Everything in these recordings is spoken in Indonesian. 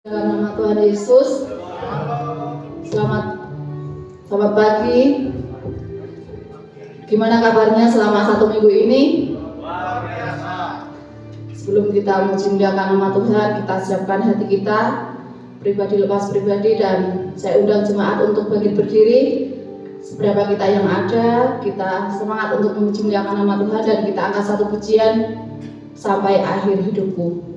Dalam nama Tuhan Yesus, selamat pagi. Gimana kabarnya selama 1 minggu ini? Luar biasa. Sebelum kita memuliakan nama Tuhan, kita siapkan hati kita, pribadi lepas pribadi, dan saya undang jemaat untuk bangkit berdiri. Seberapa kita yang ada, kita semangat untuk memuliakan nama Tuhan, dan kita angkat satu pujian sampai akhir hidupku.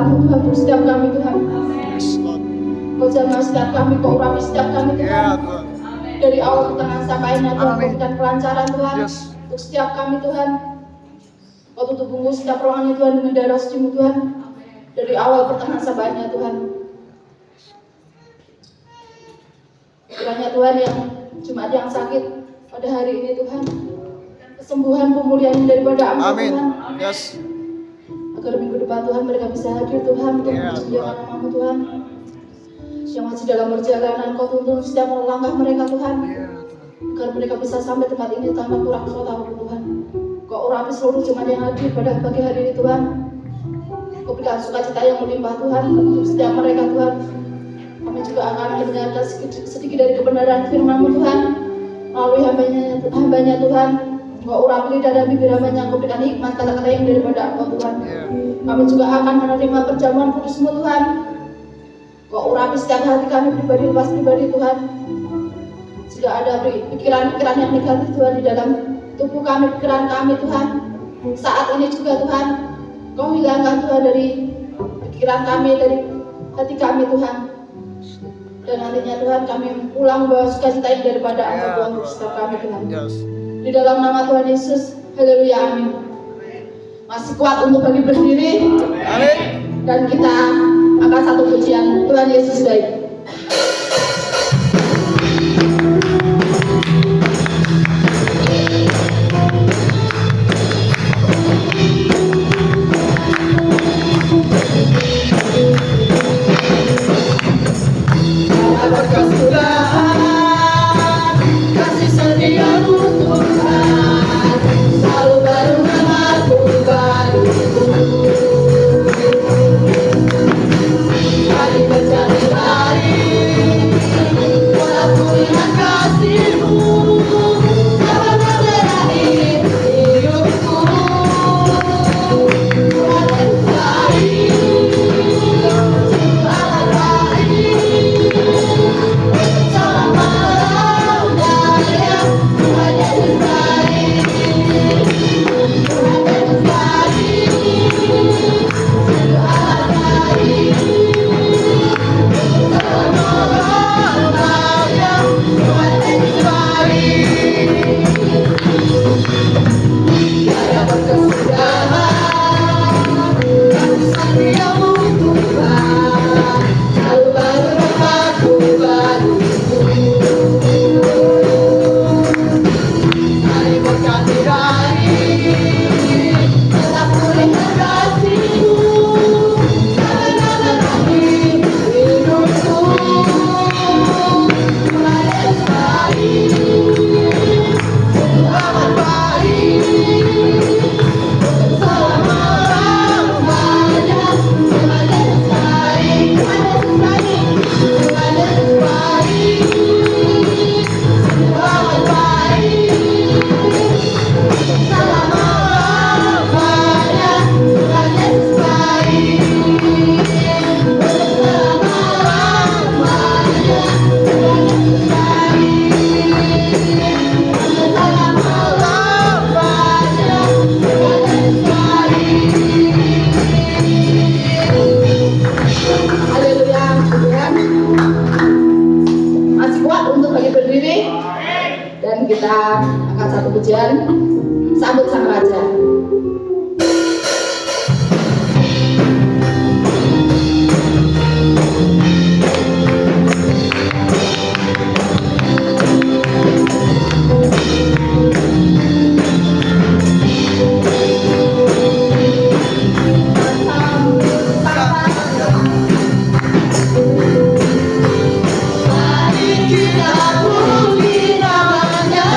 kehendak-Mu Tuhan untuk setiap kami Tuhan. Yes, Lord. Kau jamah setiap kami, Kau urapi setiap kami Ya, Tuhan. Tuhan. Dari awal ke tengah sampai akhirnya Tuhan, Kau Amin. berikan kelancaran Tuhan Yes. untuk setiap kami Tuhan. Kau tutup bungkus setiap ruangan Tuhan dengan darah suci-Mu Tuhan. Dari awal pertengahan sampai akhirnya Tuhan. Kiranya Tuhan yang jemaat yang sakit pada hari ini Tuhan, kesembuhan pemulihan daripada Engkau Amin. Tuhan, Yes. agar minggu depan Tuhan mereka bisa hadir Tuhan untuk Ya, memuliakan Tuhan. nama-Mu Tuhan. Yang masih dalam perjalanan Kau tuntun setiap langkah mereka Tuhan, Ya, Tuhan. agar mereka bisa sampai tempat ini tanpa kurang suatu apapun Tuhan. Kau urapi seluruh jemaat yang hadir pada pagi hari ini Tuhan. Kau berikan sukacita yang melimpah Tuhan untuk setiap mereka Tuhan. Kami juga akan mendengarkan sedikit dari kebenaran firman-Mu Tuhan melalui hambanya Tuhan. Kau urapi lidah dan bibir hambanya, Kau berikan hikmat kata-kata yang daripada Engkau Tuhan. Ya. Kami juga akan menerima perjamuan kudus-Mu Tuhan. Kau urapi setiap hati kami pribadi lepas pribadi Tuhan. Jika ada pikiran-pikiran yang negatif Tuhan di dalam tubuh kami, pikiran kami Tuhan, saat ini juga Tuhan, Kau hilangkan Tuhan dari pikiran kami, dari hati kami Tuhan. Dan nantinya Tuhan kami pulang membawa sukacita yang daripada Engkau Tuhan untuk setiap kami Tuhan. Yes. Di dalam nama Tuhan Yesus, haleluya, amin. Masih kuat untuk bagi berdiri, Amin. dan kita akan satu pujian. Tuhan Yesus baik. Kasih setia-Mu Tuhan, selalu baru namamu baru. Kami bercari-cari, walau ku lihat kasih-Mu, dapat menerangi hidupku. Tuhan Yesus baik, Tuhan baik. Selamat malam Daya, Tuhan Yesus baik, Tuhan Yesus baik, Tuhan baik. Selamat malam Daya, Tuhan Yesus baik. Daya berkesudahan, kasih setia-Mu Tuhan, selalu baru namamu baru. Hari berganti hari, tetap kulihat kasih-Mu, dapat menerangi hidupku. Tuhan Yesus baik, Tuhan baik. Selama-lamanya Tuhan Yesus baik, Tuhan Yesus baik, Tuhan Yesus baik, Tuhan baik. Selama-lamanya Tuhan Yesus baik, selama-lamanya Tuhan Yesus baik, selama-lamanya Tuhan Yesus baik. Haleluya, Tuhan. Masih kuat untuk bagi berdiri, dan kita akan satu pujian sambut Sang Raja. Mari kita puji namanya,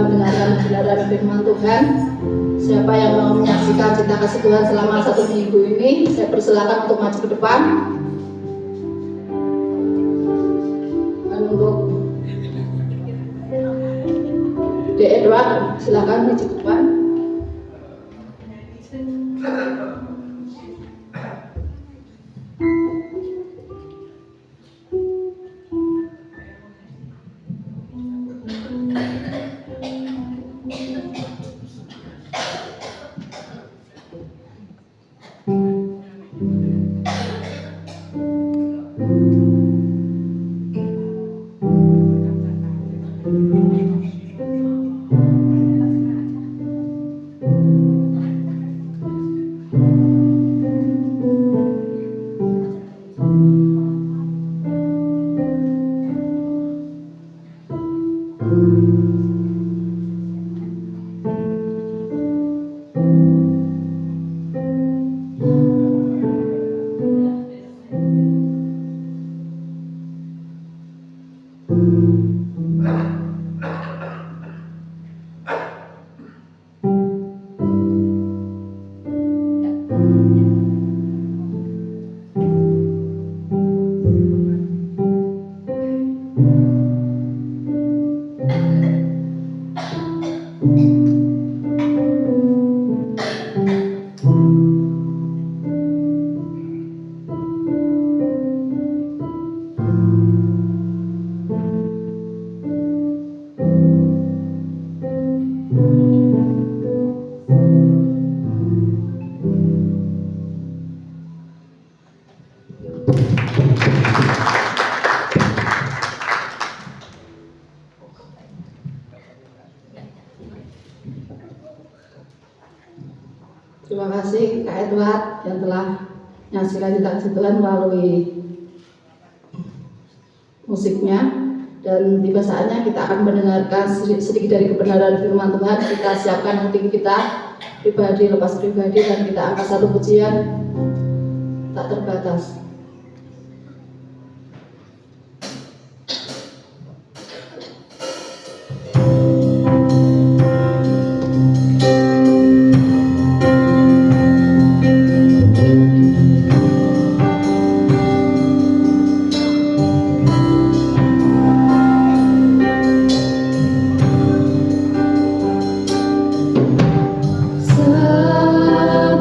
mendengarkan kebenaran firman Tuhan. Siapa yang mau menyaksikan cerita kasih Tuhan selama 1 minggu ini, saya persilakan untuk maju ke depan. Dan untuk D. Edward, silakan maju ke depan. Terima kasih Kak Edward yang telah menyaksikan cerita kasih Tuhan melalui musiknya. Dan tiba saatnya kita akan mendengarkan sedikit dari kebenaran firman Tuhan. Kita siapkan hati kita pribadi lepas pribadi dan kita angkat satu pujian tak terbatas.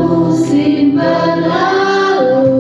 Semusim berlalu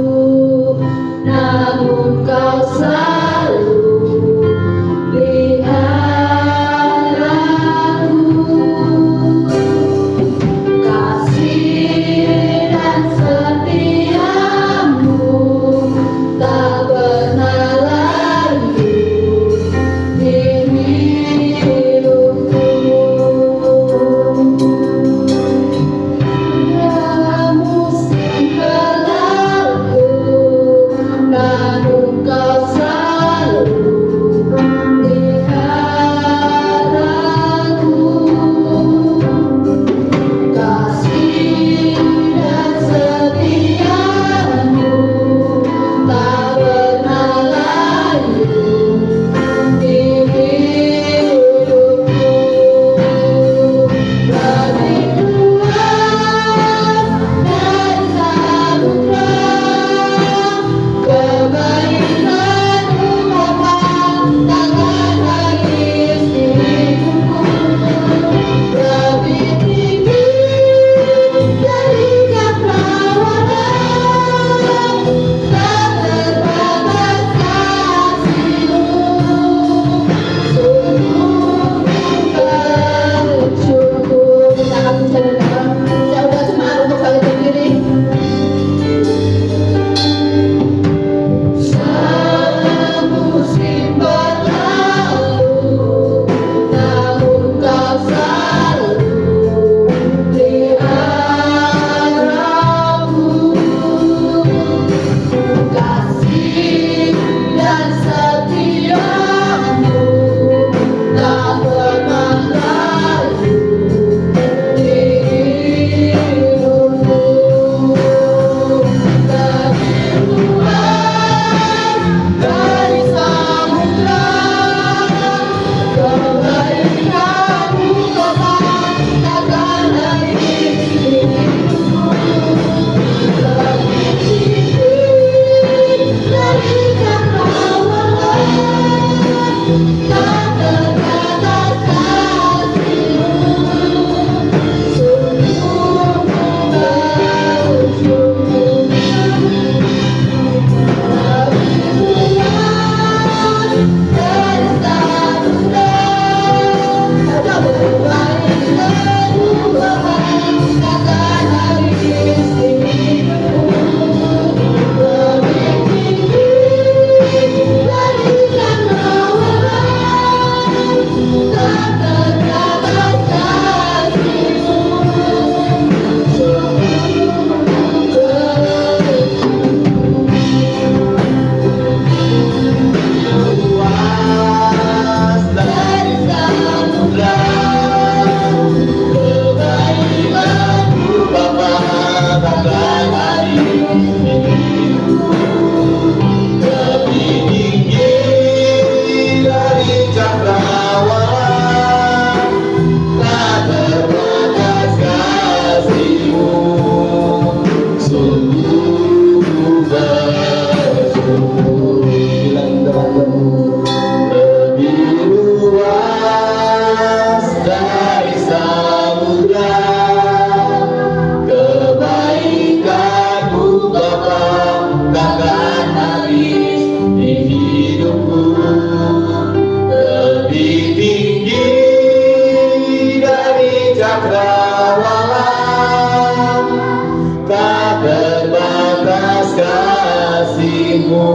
kasih-Mu.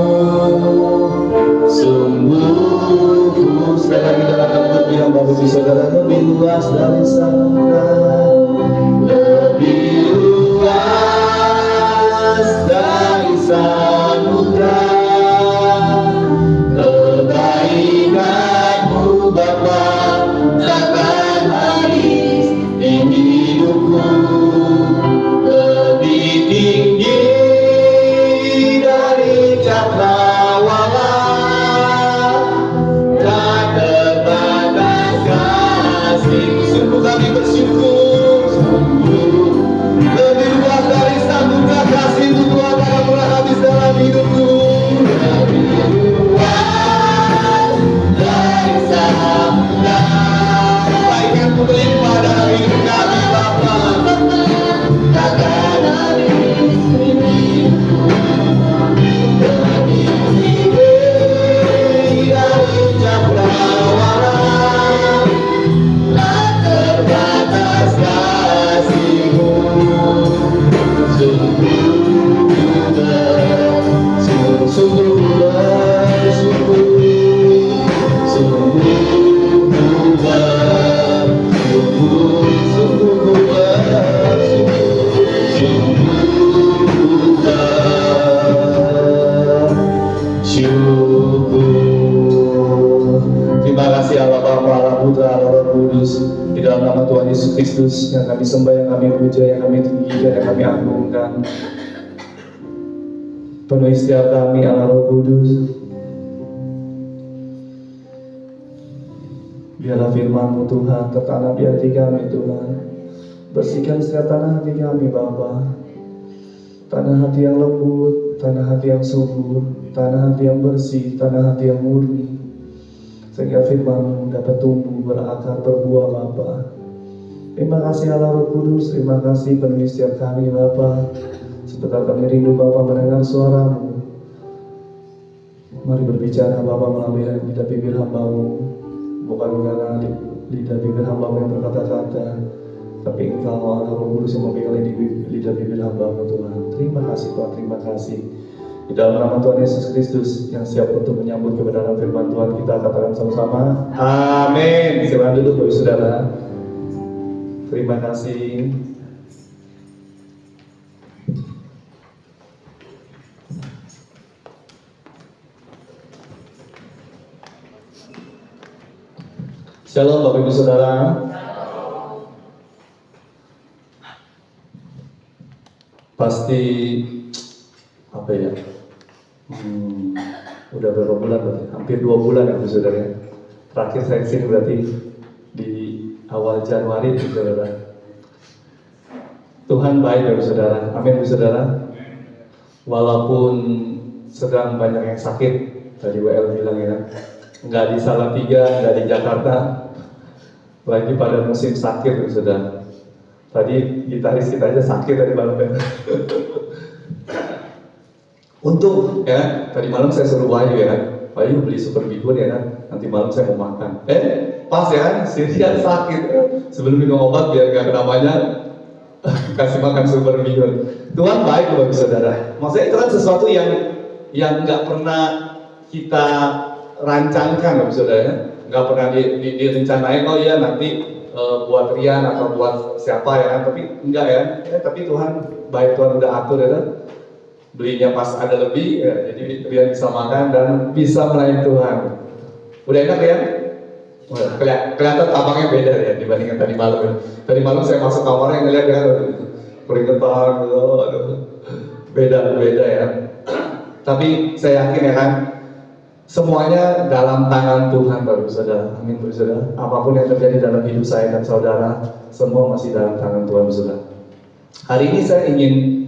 Sungguh sekali lagi dalam tempat yang baru di saudara, lebih luas dari samudra, lebih luas dari samudra. Kebaikan-Mu Bapa takkan habis di hidupku, lebih tinggi dari cakrawala, tak terbatas kasih. Sungguh kami bersyukur, sungguh lebih luas dari samudra kasih-Mu Tuhan tak pernah habis dalam hidupku. Lebih luas dari samudra, kebaikan-Mu melimpah dalam hidup kami Bapa, takkan habis di hidupku, lebih tinggi dari cakrawala, tak terbatas kasih-Mu. Sungguh bersyukur, sungguh bersyukur, sungguh bersyukur. Terima kasih Allah Bapa, Allah Putra, Allah Roh Kudus. Di dalam nama Tuhan Yesus Kristus yang kami sembah, yang kami puja, yang kami tinggikan, yang kami agungkan. Penuhi setiap kami Allah Roh Kudus. Biarlah firman-Mu Tuhan tertanam di hati kami Tuhan. Bersihkan setiap tanah hati kami Bapa. Tanah hati yang lembut, tanah hati yang subur, tanah hati yang bersih, tanah hati yang murni, sehingga firman-Mu dapat tumbuh, berakar, berbuah Bapa. Terima kasih Allah Roh Kudus, terima kasih penuhi setiap kami Bapa. Sebentar kami rindu Bapa mendengar suara-Mu. Mari berbicara Bapa melalui lidah bibir hamba-Mu, bukan karena lidah bibir hamba-Mu yang berkata-kata, tapi Engkau Allah Roh Kudus yang memegang lidah bibir hamba-Mu Tuhan. Terima kasih Tuhan, terima kasih. Di dalam nama Tuhan Yesus Kristus yang siap untuk menyambut kebenaran firman Tuhan, kita katakan sama-sama amin. Silakan duduk Bapak Saudara. Terima kasih. Shalom Bapak Ibu Saudara. Pasti apa ya? Udah berapa bulan berarti? Hampir 2 bulan ya Bu Saudara. Terakhir saya kesini berarti di awal Januari Bu Saudara. Tuhan baik ya Bu Saudara. Amin Bu Saudara. Walaupun sedang banyak yang sakit, tadi WL bilang ya, nggak di Salatiga, nggak di Jakarta, lagi pada musim sakit Bu Saudara. Tadi gitaris kita aja sakit tadi malam ya. Untung ya, tadi malam saya suruh Wahyu ya kan, Wahyu beli super bihun ya kan, nanti malam saya mau makan. Pas ya kan, si dia sakit. Sebelum minum obat biar gak namanya kasih makan super bihun. Tuhan baik Bapak Saudara. Maksudnya itu kan sesuatu yang nggak pernah kita rancangkan Bapak Saudara ya. Nggak pernah direncanain, oh iya nanti buat Rian atau buat siapa ya kan, tapi enggak ya, tapi Tuhan baik, Tuhan udah atur ya kan. Belinya pas ada lebih ya, jadi Rian bisa makan dan bisa melayani Tuhan. Udah enak ya? Kelihatan tampangnya beda ya dibandingkan tadi malam ya. Tadi malam saya masuk kamarnya ngeliat ya, keringetan gitu, beda ya. Tapi saya yakin ya kan, semuanya dalam tangan Tuhan Bapak Saudara. Amin Bapak Saudara. Apapun yang terjadi dalam hidup saya dan saudara, semua masih dalam tangan Tuhan Saudara. Hari ini saya ingin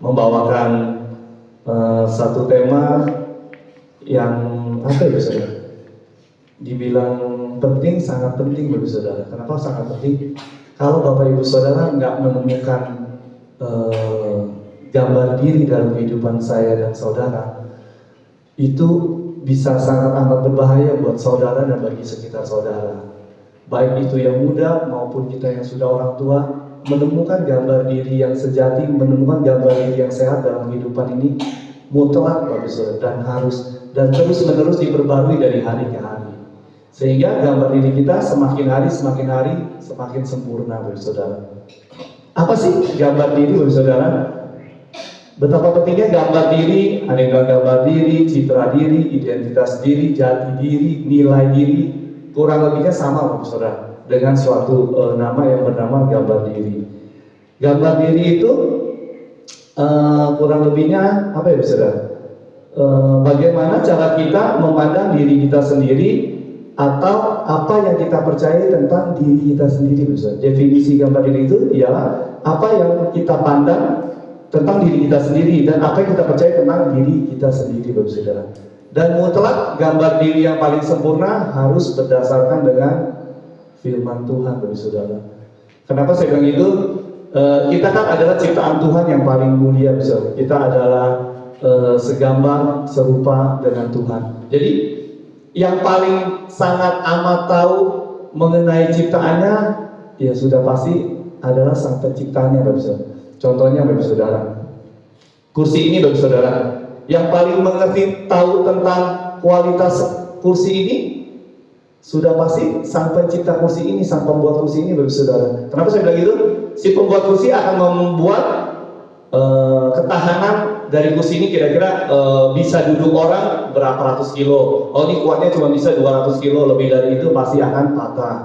membawakan satu tema yang apa ya Saudara? Dibilang penting, sangat penting Bapak Saudara. Kenapa sangat penting? Kalau Bapak Ibu Saudara nggak menemukan gambar diri dalam kehidupan saya dan saudara, itu bisa sangat amat berbahaya buat saudara dan bagi sekitar saudara. Baik itu yang muda maupun kita yang sudah orang tua, menemukan gambar diri yang sejati, menemukan gambar diri yang sehat dalam kehidupan ini mutlak Bapak Saudara, dan harus dan terus menerus diperbarui dari hari ke hari, sehingga gambar diri kita semakin hari semakin sempurna Bapak Saudara. Apa sih gambar diri Bapak Saudara? Betapa pentingnya gambar diri, ada yang bilang gambar diri, citra diri, identitas diri, jati diri, nilai diri, kurang lebihnya sama Bapak Saudara dengan suatu nama yang bernama gambar diri. Gambar diri itu kurang lebihnya apa ya Saudara? Bagaimana cara kita memandang diri kita sendiri atau apa yang kita percaya tentang diri kita sendiri Saudara. Definisi gambar diri itu ialah apa yang kita pandang tentang diri kita sendiri dan apa yang kita percaya tentang diri kita sendiri Bapak Saudara. Dan mutlak gambar diri yang paling sempurna harus berdasarkan dengan firman Tuhan Bapak Saudara. Kenapa saya bilang itu? Kita kan adalah ciptaan Tuhan yang paling mulia Bapak Saudara. Kita adalah segambar serupa dengan Tuhan. Jadi yang paling sangat amat tahu mengenai ciptaannya ya sudah pasti adalah sang penciptanya Bapak Saudara. Contohnya Bapak Saudara, kursi ini Bapak Saudara, yang paling mengerti tahu tentang kualitas kursi ini sudah pasti sang pencipta kursi ini, sang pembuat kursi ini Bapak Saudara. Kenapa saya bilang gitu? Si pembuat kursi akan membuat ketahanan dari kursi ini kira-kira bisa duduk orang berapa ratus kilo. Oh ini kuatnya cuma bisa 200 kilo, lebih dari itu pasti akan patah.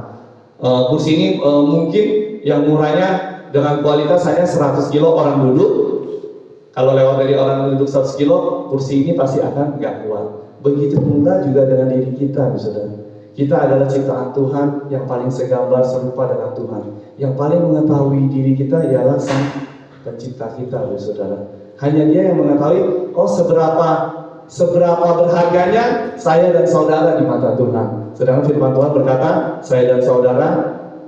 Kursi ini mungkin yang murahnya dengan kualitas hanya 100 kilo orang duduk. Kalau lewat dari orang duduk 100 kilo, kursi ini pasti akan nggak kuat. Begitu pula juga dengan diri kita, Saudara. Kita adalah ciptaan Tuhan yang paling segambar serupa dengan Tuhan. Yang paling mengetahui diri kita ialah Sang Pencipta kita, Saudara. Hanya Dia yang mengetahui, oh seberapa berharganya saya dan saudara di mata Tuhan. Sedangkan firman Tuhan berkata, saya dan saudara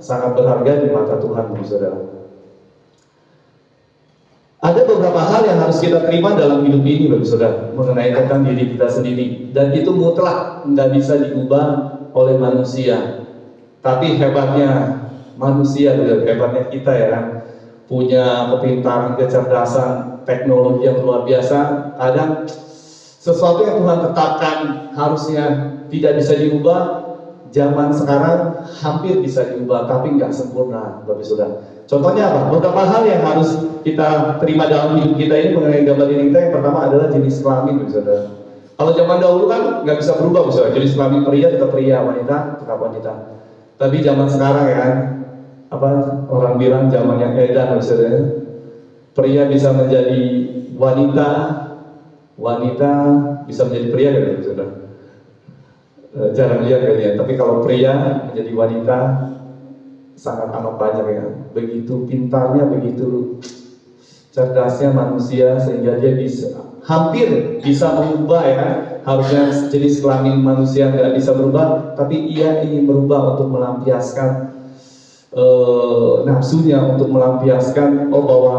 sangat berharga di mata Tuhan, Saudara. Ada beberapa hal yang harus kita terima dalam hidup ini, Bapak Saudara, mengenai tentang diri kita sendiri, dan itu mutlak nggak bisa diubah oleh manusia. Tapi hebatnya manusia, hebatnya kita ya kan, punya kepintaran, kecerdasan, teknologi yang luar biasa. Kadang sesuatu yang Tuhan tetapkan harusnya tidak bisa diubah, zaman sekarang hampir bisa diubah, tapi nggak sempurna, Bapak Saudara. Contohnya apa? Beberapa hal yang harus kita terima dalam hidup kita ini mengenai gambar diri kita. Yang pertama adalah jenis kelamin, Saudara. Kalau zaman dahulu kan nggak bisa berubah, Saudara. Jenis kelamin pria tetap pria, wanita tetap wanita. Tapi zaman sekarang ya, orang bilang zaman yang edan, Saudara. Pria bisa menjadi wanita, wanita bisa menjadi pria, kan, Saudara. Jarang lihat kayaknya. Tapi kalau pria menjadi wanita sangat amat banyak ya. Begitu pintarnya, begitu cerdasnya manusia sehingga dia bisa hampir bisa mengubah ya. Harusnya jenis kelamin manusia tidak bisa berubah, tapi ia ingin berubah untuk melampiaskan nafsunya, untuk melampiaskan bahwa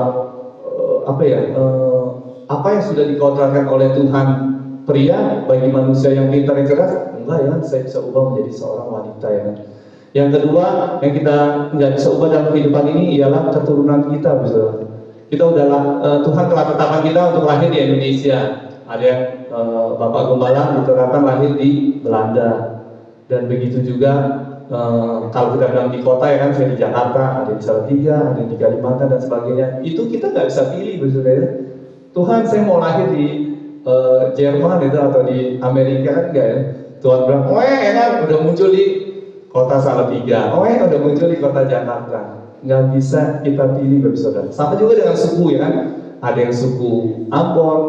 apa yang sudah dikodratkan oleh Tuhan pria bagi manusia yang pintar yang cerdas, enggak ya, saya bisa ubah menjadi seorang wanita ya. Yang kedua, yang kita nggak bisa ubah dalam kehidupan ini ialah keturunan kita, Saudara. Kita Tuhan telah tetapkan kita untuk lahir di Indonesia. Ada yang Bapak Gembala ditetapkan lahir di Belanda, dan begitu juga kalau kita bilang di kota ya kan, saya di Jakarta, ada di Salatiga, ada di Kalimantan dan sebagainya. Itu kita nggak bisa pilih, Saudara. Tuhan, saya mau lahir di Jerman itu atau di Amerika kan enggak ya? Tuhan bilang, enak udah muncul di kota Salatiga, udah muncul di kota Jakarta. Nggak bisa kita pilih, Bapak Saudara. Sama juga dengan suku ya kan, ada yang suku Ambon,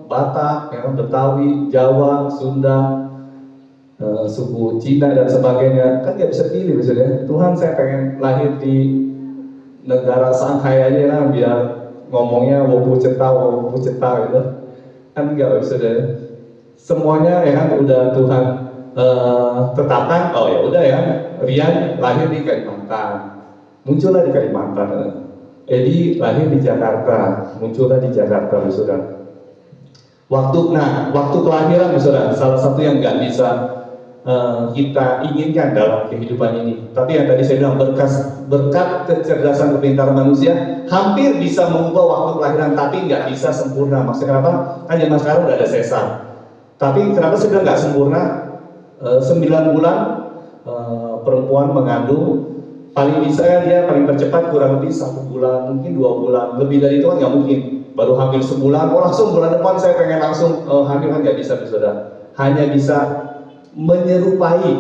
Batak, ya kan, Betawi, Jawa, Sunda, suku Cina dan sebagainya. Kan nggak bisa pilih, Bapak Saudara. Tuhan, saya pengen lahir di negara Shanghai aja ya, biar ngomongnya wopu ceta gitu. Kan nggak, Bapak Saudara. Semuanya ya kan udah Tuhan tetapkan. Oh ya udah ya, Rian lahir di Kalimantan, muncullah di Kalimantan. Edi lahir di Jakarta, muncullah di Jakarta, Saudara. Waktu kelahiran, Saudara, salah satu yang nggak bisa kita inginkan dalam kehidupan ini. Tapi yang tadi saya bilang berkat kecerdasan kepintaran manusia hampir bisa mengubah waktu kelahiran, tapi nggak bisa sempurna. Maksudnya kenapa? Kan zaman sekarang udah ada sesar. Tapi kenapa saya bilang nggak sempurna? 9 bulan perempuan mengandung, paling bisa kan dia paling tercepat kurang lebih 1 bulan, mungkin 2 bulan. Lebih dari itu kan nggak mungkin. Baru hamil sebulan, langsung bulan depan saya pengen langsung hamil, kan nggak bisa, saudara. Hanya bisa menyerupai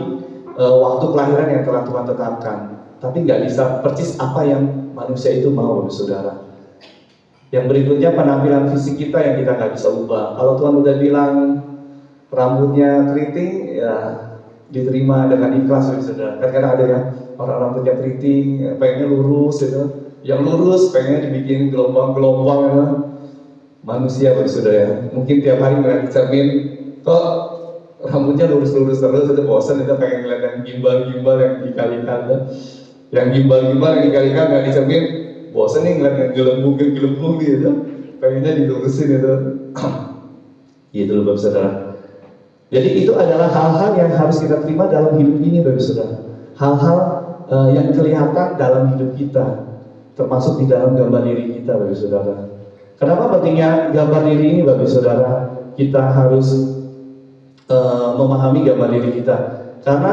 waktu kelahiran yang telah Tuhan tetapkan, tapi nggak bisa persis apa yang manusia itu mau, saudara. Yang berikutnya penampilan fisik kita yang kita nggak bisa ubah. Kalau Tuhan udah bilang rambutnya keriting, ya diterima dengan ikhlas, saudara. Kadang-kadang ada yang orang rambutnya keriting, pengennya lurus, gitu. Yang lurus pengennya dibikin gelombang-gelombang, ya. Manusia, saudara. Ya. Mungkin tiap hari melihat cermin, kok rambutnya lurus-lurus terus, itu bosan, itu pengen ngeliat yang gimbal-gimbal yang dikali-kali, yang gimbal-gimbal yang dikali-kali nggak dicermin, bosan nih ngeliat yang gelembung gitu, pengennya dilurusin itu. Gitu loh, Bapak Saudara. Jadi itu adalah hal-hal yang harus kita terima dalam hidup ini, Bapak Saudara. Hal-hal yang kelihatan dalam hidup kita, termasuk di dalam gambar diri kita, Bapak Saudara. Kenapa pentingnya gambar diri ini, Bapak Saudara? Kita harus memahami gambar diri kita, karena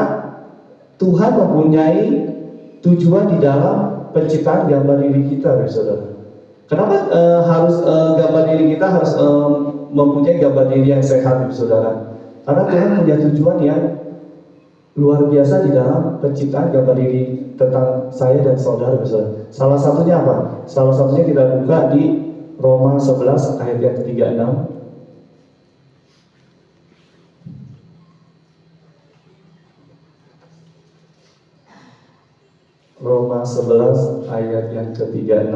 Tuhan mempunyai tujuan di dalam penciptaan gambar diri kita, saudara. Kenapa harus gambar diri kita harus mempunyai gambar diri yang sehat, saudara? Karena Tuhan punya tujuan yang luar biasa di dalam penciptaan gambar diri tentang saya dan saudara, saudara. Salah satunya apa? Salah satunya kita buka di Roma 11 ayat yang ke-36. Roma 11 ayat yang ke-36.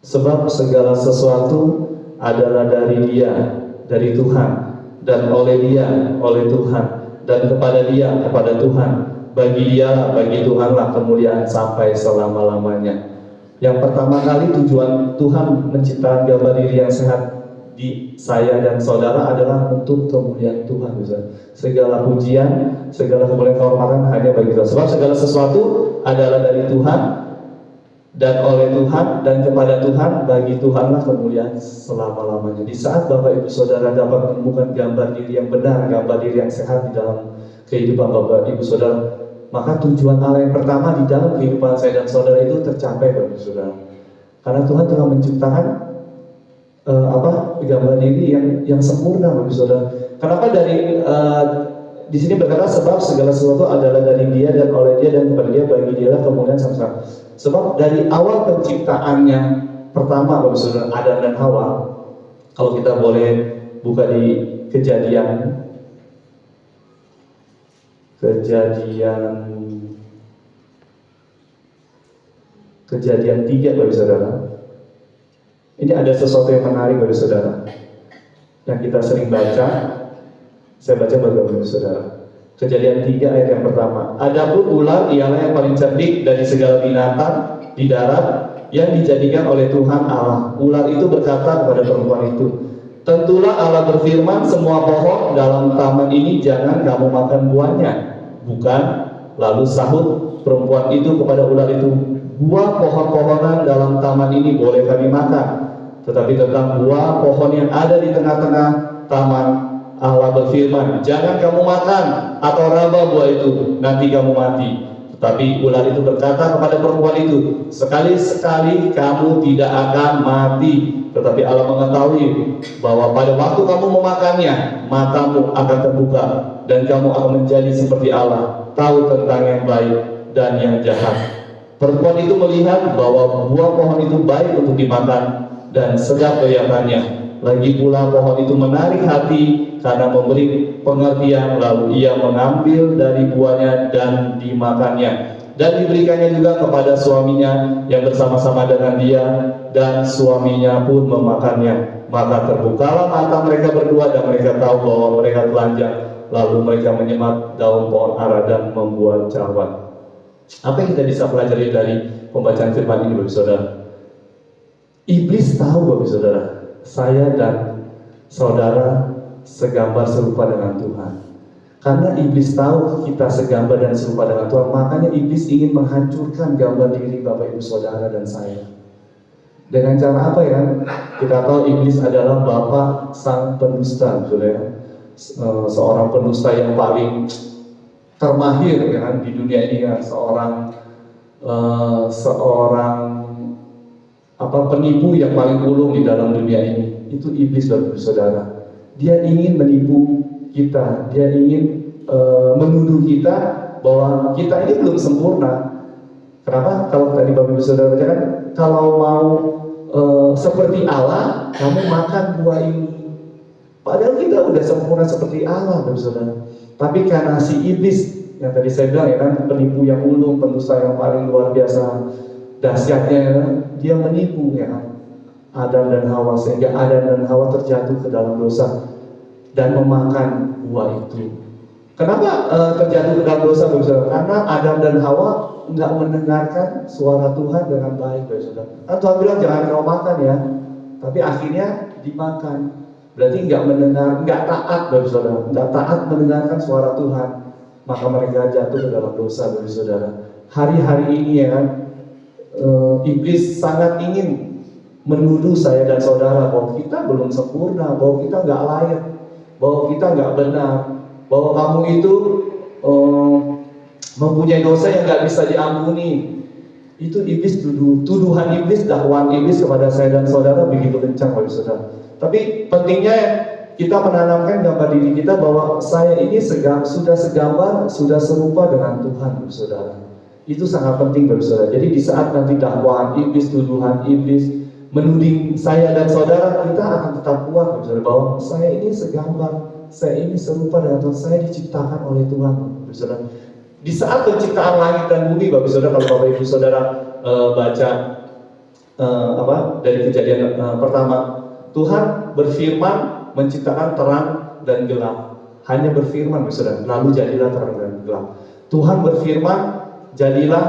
Sebab segala sesuatu adalah dari Dia, dari Tuhan, dan oleh Dia, oleh Tuhan, dan kepada Dia, kepada Tuhan. Bagi Dia, bagi Tuhanlah kemuliaan sampai selama-lamanya. Yang pertama kali tujuan Tuhan menciptakan gambar diri yang sehat di saya dan saudara adalah untuk kemuliaan Tuhan. Segala pujian, segala kemuliaan, kehormatan hanya bagi Tuhan. Sebab segala sesuatu adalah dari Tuhan dan oleh Tuhan dan kepada Tuhan, bagi Tuhanlah kemuliaan selama-lamanya. Di saat Bapak Ibu Saudara dapat menemukan gambar diri yang benar, gambar diri yang sehat di dalam kehidupan Bapak Ibu Saudara, maka tujuan Allah yang pertama di dalam kehidupan saya dan saudara itu tercapai, Bapak Ibu Saudara. Karena Tuhan telah menciptakan gambar diri yang sempurna, Bapak Saudara. Kenapa dari di sini berkata sebab segala sesuatu adalah dari Dia dan oleh Dia dan kepada Dia, bagi Dialah kemuliaan sampai. Sebab dari awal penciptaannya pertama, Bapak Saudara, Adam dan Hawa, kalau kita boleh buka di Kejadian 3, Bapak Saudara. Ini ada sesuatu yang menarik, Bapak Saudara, yang kita sering baca. Saya baca bagi saudara. Kejadian 3 ayat yang pertama. Adapun ular ialah yang paling cerdik dari segala binatang di darat yang dijadikan oleh Tuhan Allah. Ular itu berkata kepada perempuan itu, tentulah Allah berfirman, semua pohon dalam taman ini jangan kamu makan buahnya. Bukan? Lalu sahut perempuan itu kepada ular itu, buah pohon-pohonan dalam taman ini boleh kami makan, tetapi tentang buah pohon yang ada di tengah-tengah taman, Allah berfirman, jangan kamu makan atau raba buah itu, nanti kamu mati. Tetapi ular itu berkata kepada perempuan itu, sekali-sekali kamu tidak akan mati. Tetapi Allah mengetahui bahwa pada waktu kamu memakannya, matamu akan terbuka dan kamu akan menjadi seperti Allah, tahu tentang yang baik dan yang jahat. Perempuan itu melihat bahwa buah pohon itu baik untuk dimakan dan sedap kelihatannya. Lagi pula pohon itu menarik hati karena memberi pengertian, lalu ia mengambil dari buahnya dan dimakannya. Dan diberikannya juga kepada suaminya yang bersama-sama dengan dia, dan suaminya pun memakannya. Maka terbukalah mata mereka berdua dan mereka tahu bahwa mereka telanjang. Lalu mereka menyemat daun pohon ara dan membuat cawan. Apa yang kita bisa pelajari dari pembacaan firman ini, Bapak Saudara? Iblis tahu, Bapak Saudara, saya dan saudara segambar serupa dengan Tuhan. Karena iblis tahu kita segambar dan serupa dengan Tuhan, makanya iblis ingin menghancurkan gambar diri Bapak Ibu Saudara dan saya. Dengan cara apa ya? Kita tahu iblis adalah bapa sang pendusta, saudara. Seorang pendusta yang paling termahir ya kan di dunia ini kan, seorang penipu yang paling ulung di dalam dunia ini. Itu iblis, Bapak Ibu Saudara. Dia ingin menipu kita, dia ingin menuduh kita bahwa kita ini belum sempurna. Kenapa? Kalau tadi Bapak Ibu Saudara baca kan, kalau mau seperti Allah, kamu makan buah ini. Padahal kita udah sempurna seperti Allah, Bapak Ibu Saudara. Tapi karena si iblis yang tadi saya bilang ya kan, penipu yang ulung, pendusta yang paling luar biasa dahsyatnya, ya kan? Dia menipu ya kan, Adam dan Hawa, sehingga Adam dan Hawa terjatuh ke dalam dosa dan memakan buah itu. Kenapa terjatuh ke dalam dosa, Bapak Saudara? Karena Adam dan Hawa nggak mendengarkan suara Tuhan dengan baik, Bapak Saudara. Kan Tuhan bilang jangan kau makan ya, tapi akhirnya dimakan. Berarti nggak mendengar, nggak taat, Bapak Saudara, nggak taat mendengarkan suara Tuhan, maka mereka jatuh ke dalam dosa, Bapak Saudara. Hari-hari ini ya kan, iblis sangat ingin menuduh saya dan saudara bahwa kita belum sempurna, bahwa kita nggak layak, bahwa kita nggak benar, bahwa kamu itu mempunyai dosa yang nggak bisa diampuni. Itu iblis tuduhan iblis, dakwaan iblis kepada saya dan saudara begitu kencang, Bapak Saudara. Tapi pentingnya kita menanamkan gambar diri kita bahwa saya ini sudah segambar, sudah serupa dengan Tuhan, Bapak Saudara. Itu sangat penting, Bapak Saudara. Jadi di saat nanti dakwaan iblis, tuduhan iblis menuding saya dan saudara, kita akan tetap kuat, Bapak Saudara, bahwa saya ini segambar, saya ini serupa dengan Tuhan, saya diciptakan oleh Tuhan, Bapak Saudara. Di saat penciptaan langit dan bumi, Bapak Saudara, kalau Bapak Ibu Saudara baca dari Kejadian pertama, Tuhan berfirman menciptakan terang dan gelap. Hanya berfirman, Bapak Saudara, lalu jadilah terang dan gelap. Tuhan berfirman, jadilah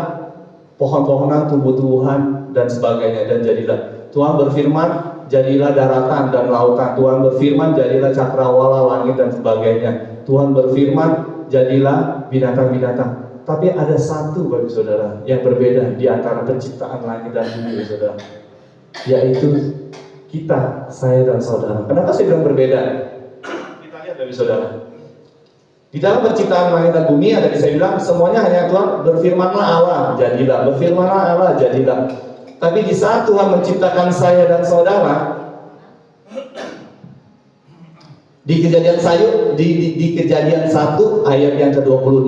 pohon-pohonan, tumbuh-tumbuhan dan sebagainya, dan jadilah. Tuhan berfirman, jadilah daratan dan lautan. Tuhan berfirman, jadilah cakrawala, langit dan sebagainya. Tuhan berfirman, jadilah binatang-binatang. Tapi ada satu, Bapak Saudara, yang berbeda di antara penciptaan langit dan bumi, Bapak Saudara, yaitu kita, saya dan saudara. Kenapa saya bilang berbeda? Kita lihat, Bapak Saudara. Di dalam penciptaan langit dan bumi ada saya bilang semuanya hanya Tuhan berfirmanlah Allah, jadilah. Berfirmanlah Allah, jadilah. Tapi di saat Tuhan menciptakan saya dan saudara, di Kejadian 1 ayat yang ke-26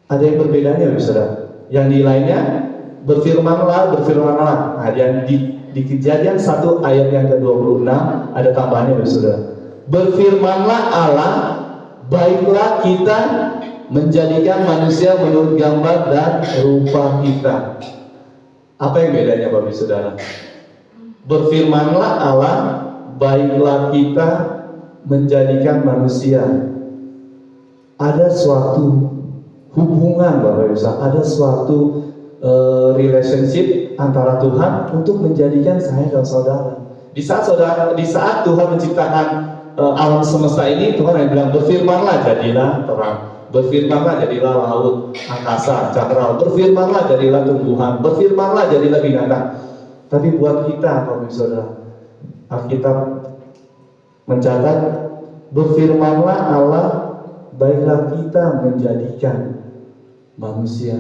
ada yang berbedanya, Bapak Saudara. Yang di lainnya berfirmanlah. Nah, yang di Kejadian 1 ayat yang ke-26 ada tambahannya, Bapak Saudara. Berfirmanlah Allah, baiklah kita menjadikan manusia menurut gambar dan rupa kita. Apa yang bedanya, Bapak Saudara? Berfirmanlah Allah, baiklah kita menjadikan manusia. Ada suatu hubungan, Bapak Ibu, ada suatu relationship antara Tuhan untuk menjadikan saya dan saudara. Di saat Tuhan menciptakan alam semesta ini, Tuhan yang bilang berfirmanlah jadilah terang, berfirmanlah jadilah laut, angkasa, cakrawala, berfirmanlah jadilah tumbuhan, berfirmanlah jadilah binatang. Tapi buat kita, Bapak Ibu Saudara, Alkitab mencatat berfirmanlah Allah, baiklah kita menjadikan manusia.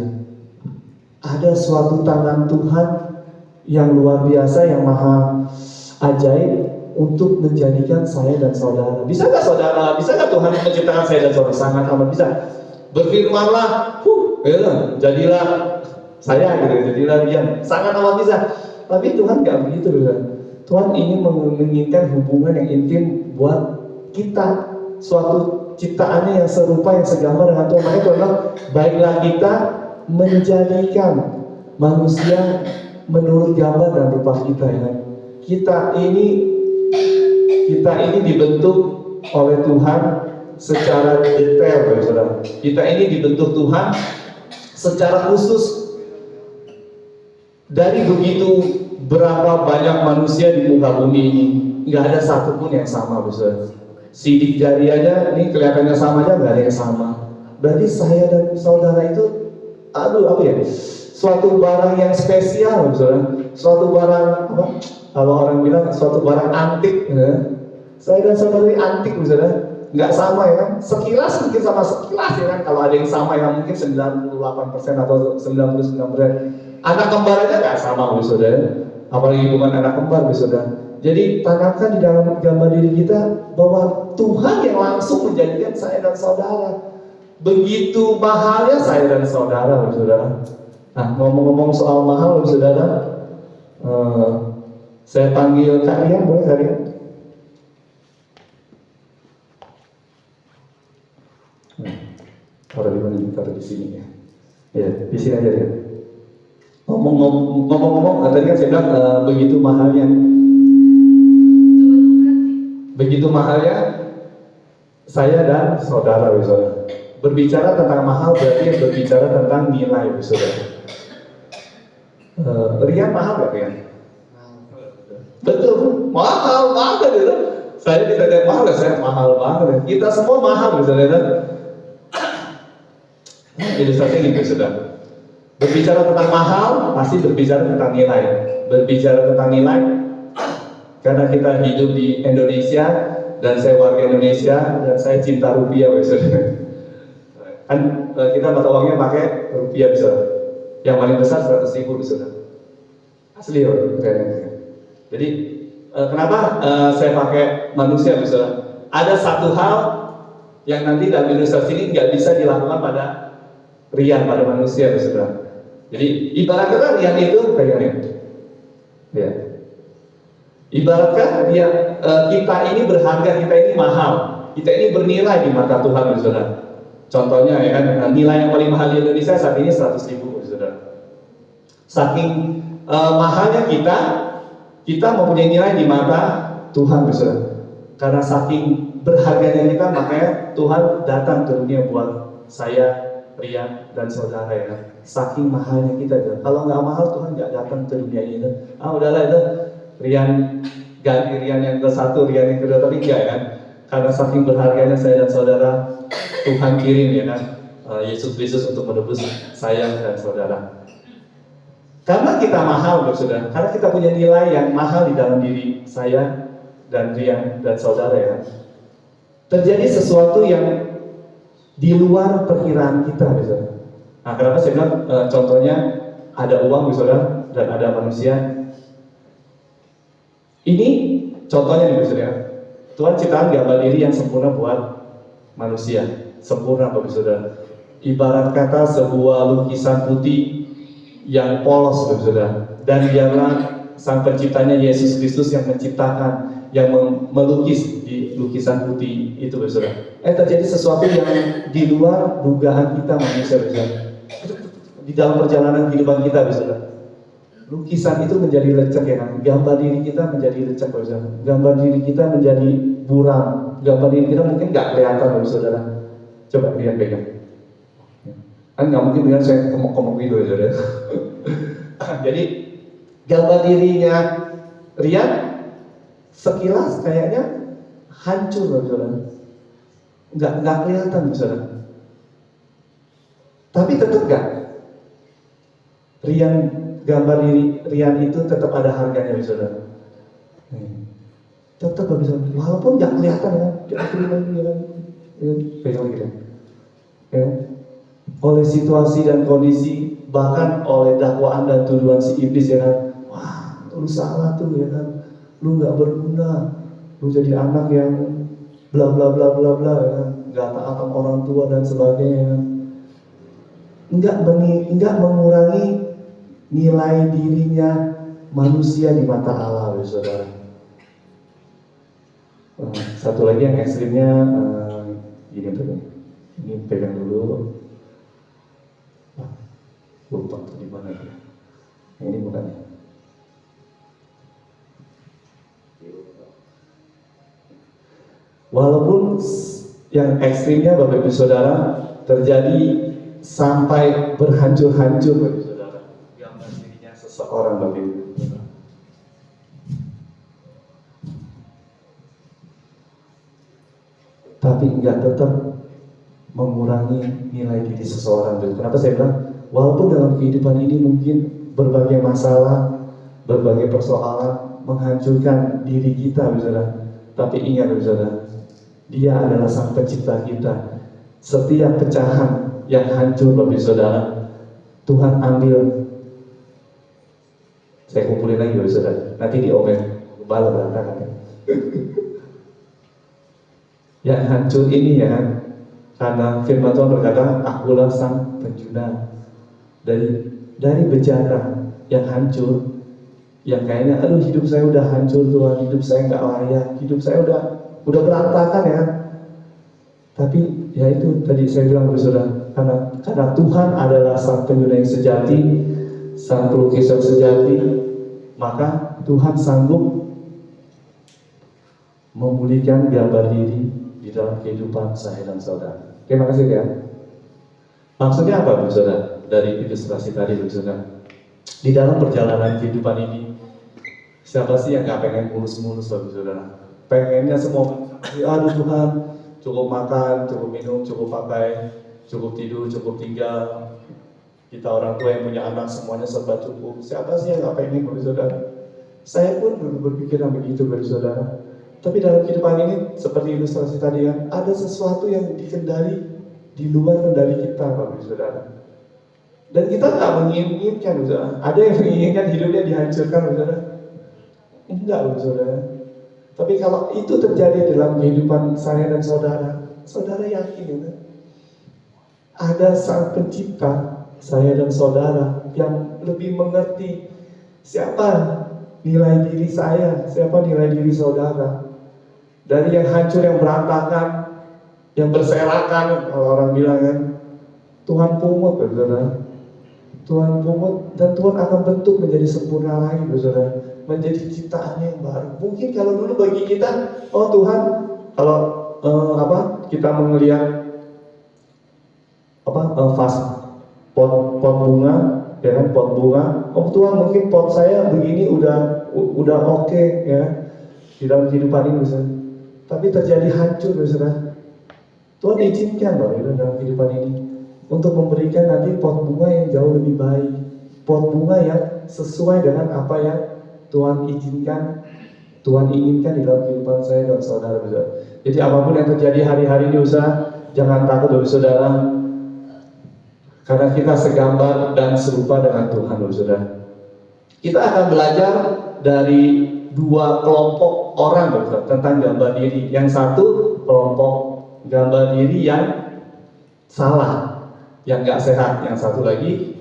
Ada suatu tangan Tuhan yang luar biasa, yang maha ajaib untuk menjadikan saya dan saudara. Bisa nggak saudara? Bisa nggak Tuhan menciptakan saya dan saudara? Sangat amat bisa. Berfirmanlah, jadilah saya, gitu, jadilah dia. Sangat amat bisa. Tapi Tuhan nggak begitu, kan? Tuhan ingin menginginkan hubungan yang intim buat kita, suatu ciptaannya yang serupa, yang segambar dengan Tuhan. Makanya Tuhan bilang, baiklah kita menjadikan manusia menurut gambar dan rupa kita, ya. Kita ini dibentuk oleh Tuhan secara detail, Saudara. Kita ini dibentuk Tuhan secara khusus. Dari begitu berapa banyak manusia di muka bumi ini, nggak ada satupun yang sama, Saudara. Sidik jari aja, ini kelihatannya sama aja, nggak ada yang sama. Berarti saya dan saudara itu, suatu barang yang spesial, Saudara. Suatu barang apa? Kalau orang bilang suatu barang antik, ya. Saya dan saudara ini antik, Saudara. Nggak sama ya kan? Sekilas mungkin sama sekilas ya kan? Kalau ada yang sama yang mungkin 98% atau 99%. Anak kembar aja nggak sama, Saudara. Apalagi bukan anak kembar, Saudara. Jadi tanamkan di dalam gambar diri kita bahwa Tuhan yang langsung menjadikan saya dan saudara. Begitu mahalnya saya dan saudara, Saudara. Nah, ngomong-ngomong soal mahal, Saudara, saya panggil Kak Rian, boleh Kak Rian? Taruh di mana? Taruh di sini ya. Ya, di sini aja ya. Ngomong-ngomong, tadi kan saya bilang begitu mahalnya saya dan saudara, Saudara. Berbicara tentang mahal berarti berbicara tentang nilai, Saudara. Rian mahal nggak, Rian? Betul, mahal banget, Saudara. Saya ditanya mahal, saya mahal banget. Kita semua mahal, Saudara. Ilustrasinya gitu, Saudara. Berbicara tentang mahal, pasti berbicara tentang nilai. Berbicara tentang nilai, karena kita hidup di Indonesia dan saya warga Indonesia dan saya cinta rupiah, Saudara. Kan kita mata uangnya pakai rupiah, Saudara. Yang paling besar 100.000, Saudara. Asli ya, jadi kenapa saya pakai manusia, Saudara? Ada satu hal yang nanti dalam ilustrasi ini nggak bisa dilakukan pada Rian, pada manusia, Saudara. Jadi ibaratkan Rian itu kayak Rian, ya. Ibaratkan kita ini berharga, kita ini mahal, kita ini bernilai di mata Tuhan, Saudara. Contohnya ya kan, nilai yang paling mahal di Indonesia saat ini 100.000, Saudara. Saking mahalnya kita mempunyai nilai di mata Tuhan, Saudara. Karena saking berharganya kita, makanya Tuhan datang ke dunia buat saya, Rian dan saudara ya. Saking mahalnya kita, kalau nggak mahal Tuhan nggak datang ke dunia ini. Udahlah itu Rian ganti Rian yang ke-1, Rian yang kedua, tapi enggak ya kan? Karena saking berharganya saya dan saudara, Tuhan kirim ya kan, Yesus Kristus untuk menebus saya dan saudara. Karena kita mahal, Saudara, karena kita punya nilai yang mahal di dalam diri saya dan Rian dan saudara ya. Terjadi sesuatu yang di luar perkiraan kita, Saudara. Nah, kenapa saya bilang contohnya ada uang, Saudara, dan ada manusia. Ini contohnya nih, Saudara. Tuhan ciptakan gambar diri yang sempurna buat manusia, sempurna, Bapak Saudara. Ibarat kata sebuah lukisan putih yang polos, Bapak Saudara. Dan dialah Sang Penciptanya Yesus Kristus yang menciptakan, yang melukis di lukisan putih itu, Bapak Saudara. Terjadi sesuatu yang di luar dugaan kita manusia, Bapak Saudara. Di dalam perjalanan kehidupan kita, Bapak Saudara. Lukisan itu menjadi lecek ya kan, gambar diri kita menjadi lecek, Bapak Saudara. Gambar diri kita menjadi buram, gambar diri kita mungkin nggak kelihatan, Bapak Saudara. Coba lihat pegang. Kan nggak mungkin dengan saya komok-komok gitu, Saudara. Jadi gambar dirinya Rian sekilas kayaknya hancur, Bapak Saudara. Nggak kelihatan, Bapak Saudara. Tapi tetap nggak gambar diri Rian itu tetap ada harganya, Saudara. Tetap bisa, walaupun nggak kelihatan ya, pegang gitu. Ya. Oleh situasi dan kondisi, bahkan oleh dakwaan dan tuduhan si iblis ya kan, wah lu salah tuh ya kan, lu nggak berguna, lu jadi anak yang bla bla bla bla bla ya kan, nggak taat sama orang tua dan sebagainya ya kan. Enggak mengurangi nilai dirinya manusia di mata Allah, Saudara. Satu lagi yang ekstrimnya gini tuh, ini pegang dulu. Lupa tuh di mana ya? Ini bukan. Walaupun yang ekstrimnya, Bapak Ibu Saudara, terjadi sampai berhancur-hancur, Bapak Ibu Saudara, gambar dirinya seseorang, Bapak Ibu. tapi enggak tetap mengurangi nilai diri seseorang. Kenapa saya bilang, walaupun dalam kehidupan ini mungkin berbagai masalah, berbagai persoalan menghancurkan diri kita, saudara, tapi ingat, saudara, Dia adalah Sang Pencipta kita. Setiap pecahan yang hancur, Bapak Saudara, Tuhan ambil. Saya kumpulin lagi, Bapak Saudara, nanti diomen kepala berantakan. Yang hancur ini ya kan, karena firman Tuhan berkata, akulah Sang Penjuna. Dari bejana yang hancur, yang kayaknya aduh hidup saya udah hancur Tuhan, hidup saya nggak layak, hidup saya udah berantakan ya. Tapi ya itu tadi saya bilang saudara, karena Tuhan adalah Sang Penjuna yang sejati, Sang Pelukis yang sejati, maka Tuhan sanggup memulihkan gambar diri di dalam kehidupan saya dan saudara. Terima kasih ya. Maksudnya apa, saudara? Dari ilustrasi tadi, saudara. Di dalam perjalanan kehidupan ini, siapa sih yang nggak pengen mulus-mulus, saudara? Pengennya semua, aduh Tuhan, cukup makan, cukup minum, cukup pakai, cukup tidur, cukup tinggal. Kita orang tua yang punya anak semuanya serba cukup. Siapa sih yang nggak pengen, saudara? Saya pun berpikiran begitu, saudara. Tapi dalam kehidupan ini, seperti ilustrasi tadi ya, ada sesuatu yang dikendali di luar kendali kita, saudara. Dan kita nggak menginginkan, saudara. Ada yang menginginkan hidupnya dihancurkan, saudara. Enggak, saudara. Tapi kalau itu terjadi dalam kehidupan saya dan saudara, saudara yakin, ya? Ada Sang Pencipta saya dan saudara yang lebih mengerti siapa nilai diri saya, siapa nilai diri saudara. Dari yang hancur, yang berantakan, yang berserakan, kalau orang bilang kan, Tuhan pungut, saudara. Tuhan pungut, dan Tuhan akan bentuk menjadi sempurna lagi, saudara, menjadi ciptaan yang baru. Mungkin kalau dulu bagi kita, oh Tuhan, kalau kita melihat pot bunga, ya kan, pot bunga, oh Tuhan mungkin pot saya begini udah oke, ya, di dalam kehidupan ini, saudara. Tapi terjadi hancur, saudara. Tuhan izinkan loh dalam kehidupan ini untuk memberikan nanti pot bunga yang jauh lebih baik, pot bunga yang sesuai dengan apa yang Tuhan izinkan, Tuhan inginkan di dalam kehidupan saya dan saudara, saudara. Jadi apapun yang terjadi hari-hari ini, saudara, jangan takut, saudara, karena kita segambar dan serupa dengan Tuhan, saudara. Kita akan belajar dari dua kelompok orang, saudara, tentang gambar diri. Yang satu kelompok gambar diri yang salah, yang nggak sehat. Yang satu lagi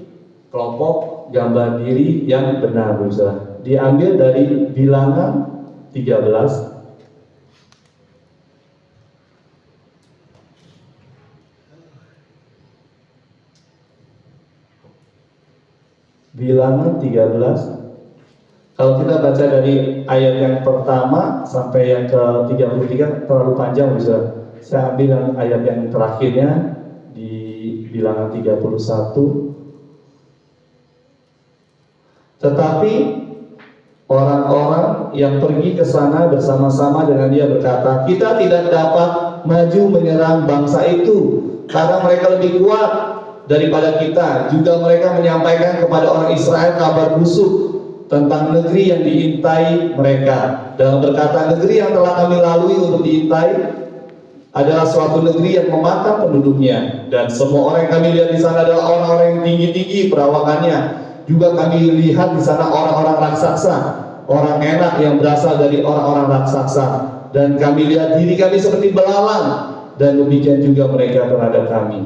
kelompok gambar diri yang benar, saudara. Diambil dari Bilangan 13 Bilangan 13. Kalau kita baca dari ayat yang pertama sampai yang ke-33 terlalu panjang, bisa. Saya ambil yang ayat yang terakhirnya di Bilangan 31. Tetapi orang-orang yang pergi ke sana bersama-sama dengan dia berkata, kita tidak dapat maju menyerang bangsa itu karena mereka lebih kuat daripada kita. Juga mereka menyampaikan kepada orang Israel kabar busuk tentang negeri yang diintai mereka, dengan berkata, negeri yang telah kami lalui untuk diintai adalah suatu negeri yang memakan penduduknya, dan semua orang yang kami lihat di sana adalah orang-orang yang tinggi-tinggi perawakannya. Juga kami lihat di sana orang-orang raksasa, orang enak yang berasal dari orang-orang raksasa, dan kami lihat diri kami seperti belalang, dan demikian juga mereka terhadap kami.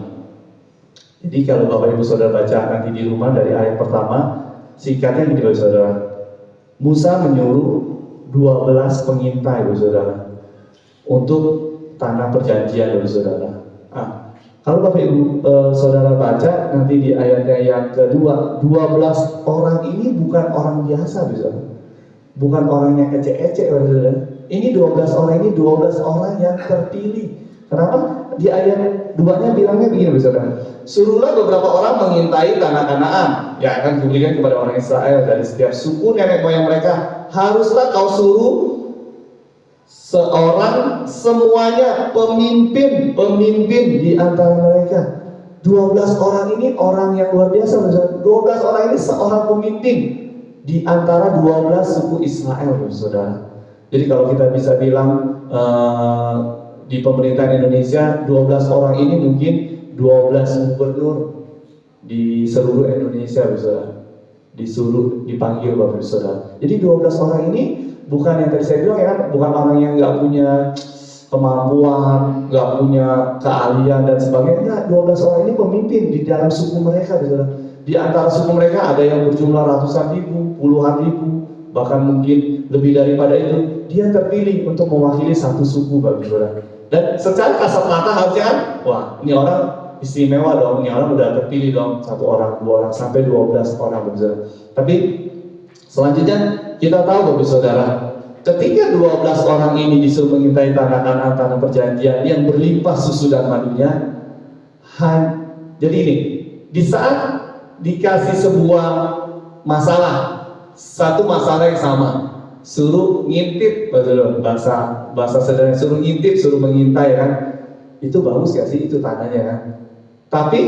Jadi kalau Bapak Ibu Saudara baca nanti di rumah dari ayat pertama, singkatnya gini, Bapak Saudara. Musa menyuruh 12 pengintai, Bapak Saudara, untuk tanah perjanjian, Bapak Saudara. Kalau Bapak Ibu Saudara baca nanti di ayatnya yang kedua, 12 orang ini bukan orang biasa, Bapak Saudara. Bukan orang yang ecek-ecek, Bapak Saudara. Ini 12 orang ini 12 orang yang terpilih. Kenapa? Di ayat 2-nya bilangnya begini, Bapak Saudara. Suruhlah beberapa orang mengintai tanah Kanaan yang akan diberikan kepada orang Israel dari setiap suku nenek moyang mereka. Haruslah kau suruh semuanya pemimpin di antara mereka. 12 orang ini orang yang luar biasa. 12 orang ini seorang pemimpin di antara 12 suku Israel, saudara. Jadi kalau kita bisa bilang di pemerintahan Indonesia, 12 orang ini mungkin 12 gubernur di seluruh Indonesia, saudara. Dipanggil Bapak Saudara. Jadi 12 orang ini bukan yang tadi saya bilang ya, bukan orang yang nggak punya kemampuan, nggak punya keahlian dan sebagainya. 12 orang ini pemimpin di dalam suku mereka, saudara. Di antara suku mereka ada yang berjumlah ratusan ribu, puluhan ribu, bahkan mungkin lebih daripada itu. Dia terpilih untuk mewakili satu suku, Bapak Saudara. Dan secara kasat mata harusnya kan, wah ini orang istimewa dong, ini orang udah terpilih dong, 1 orang, 2 orang, sampai 12 orang, Bapak Saudara. Tapi selanjutnya kita tahu, Bapak Saudara, ketika 12 orang ini disuruh mengintai tanah Kanaan, tanah perjanjian yang berlimpah susu dan madunya, jadi ini, di saat dikasih sebuah masalah, satu masalah yang sama, suruh ngintip, bahasa sederhana, suruh ngintip, suruh mengintai kan, itu bagus gak sih itu tanahnya kan? Tapi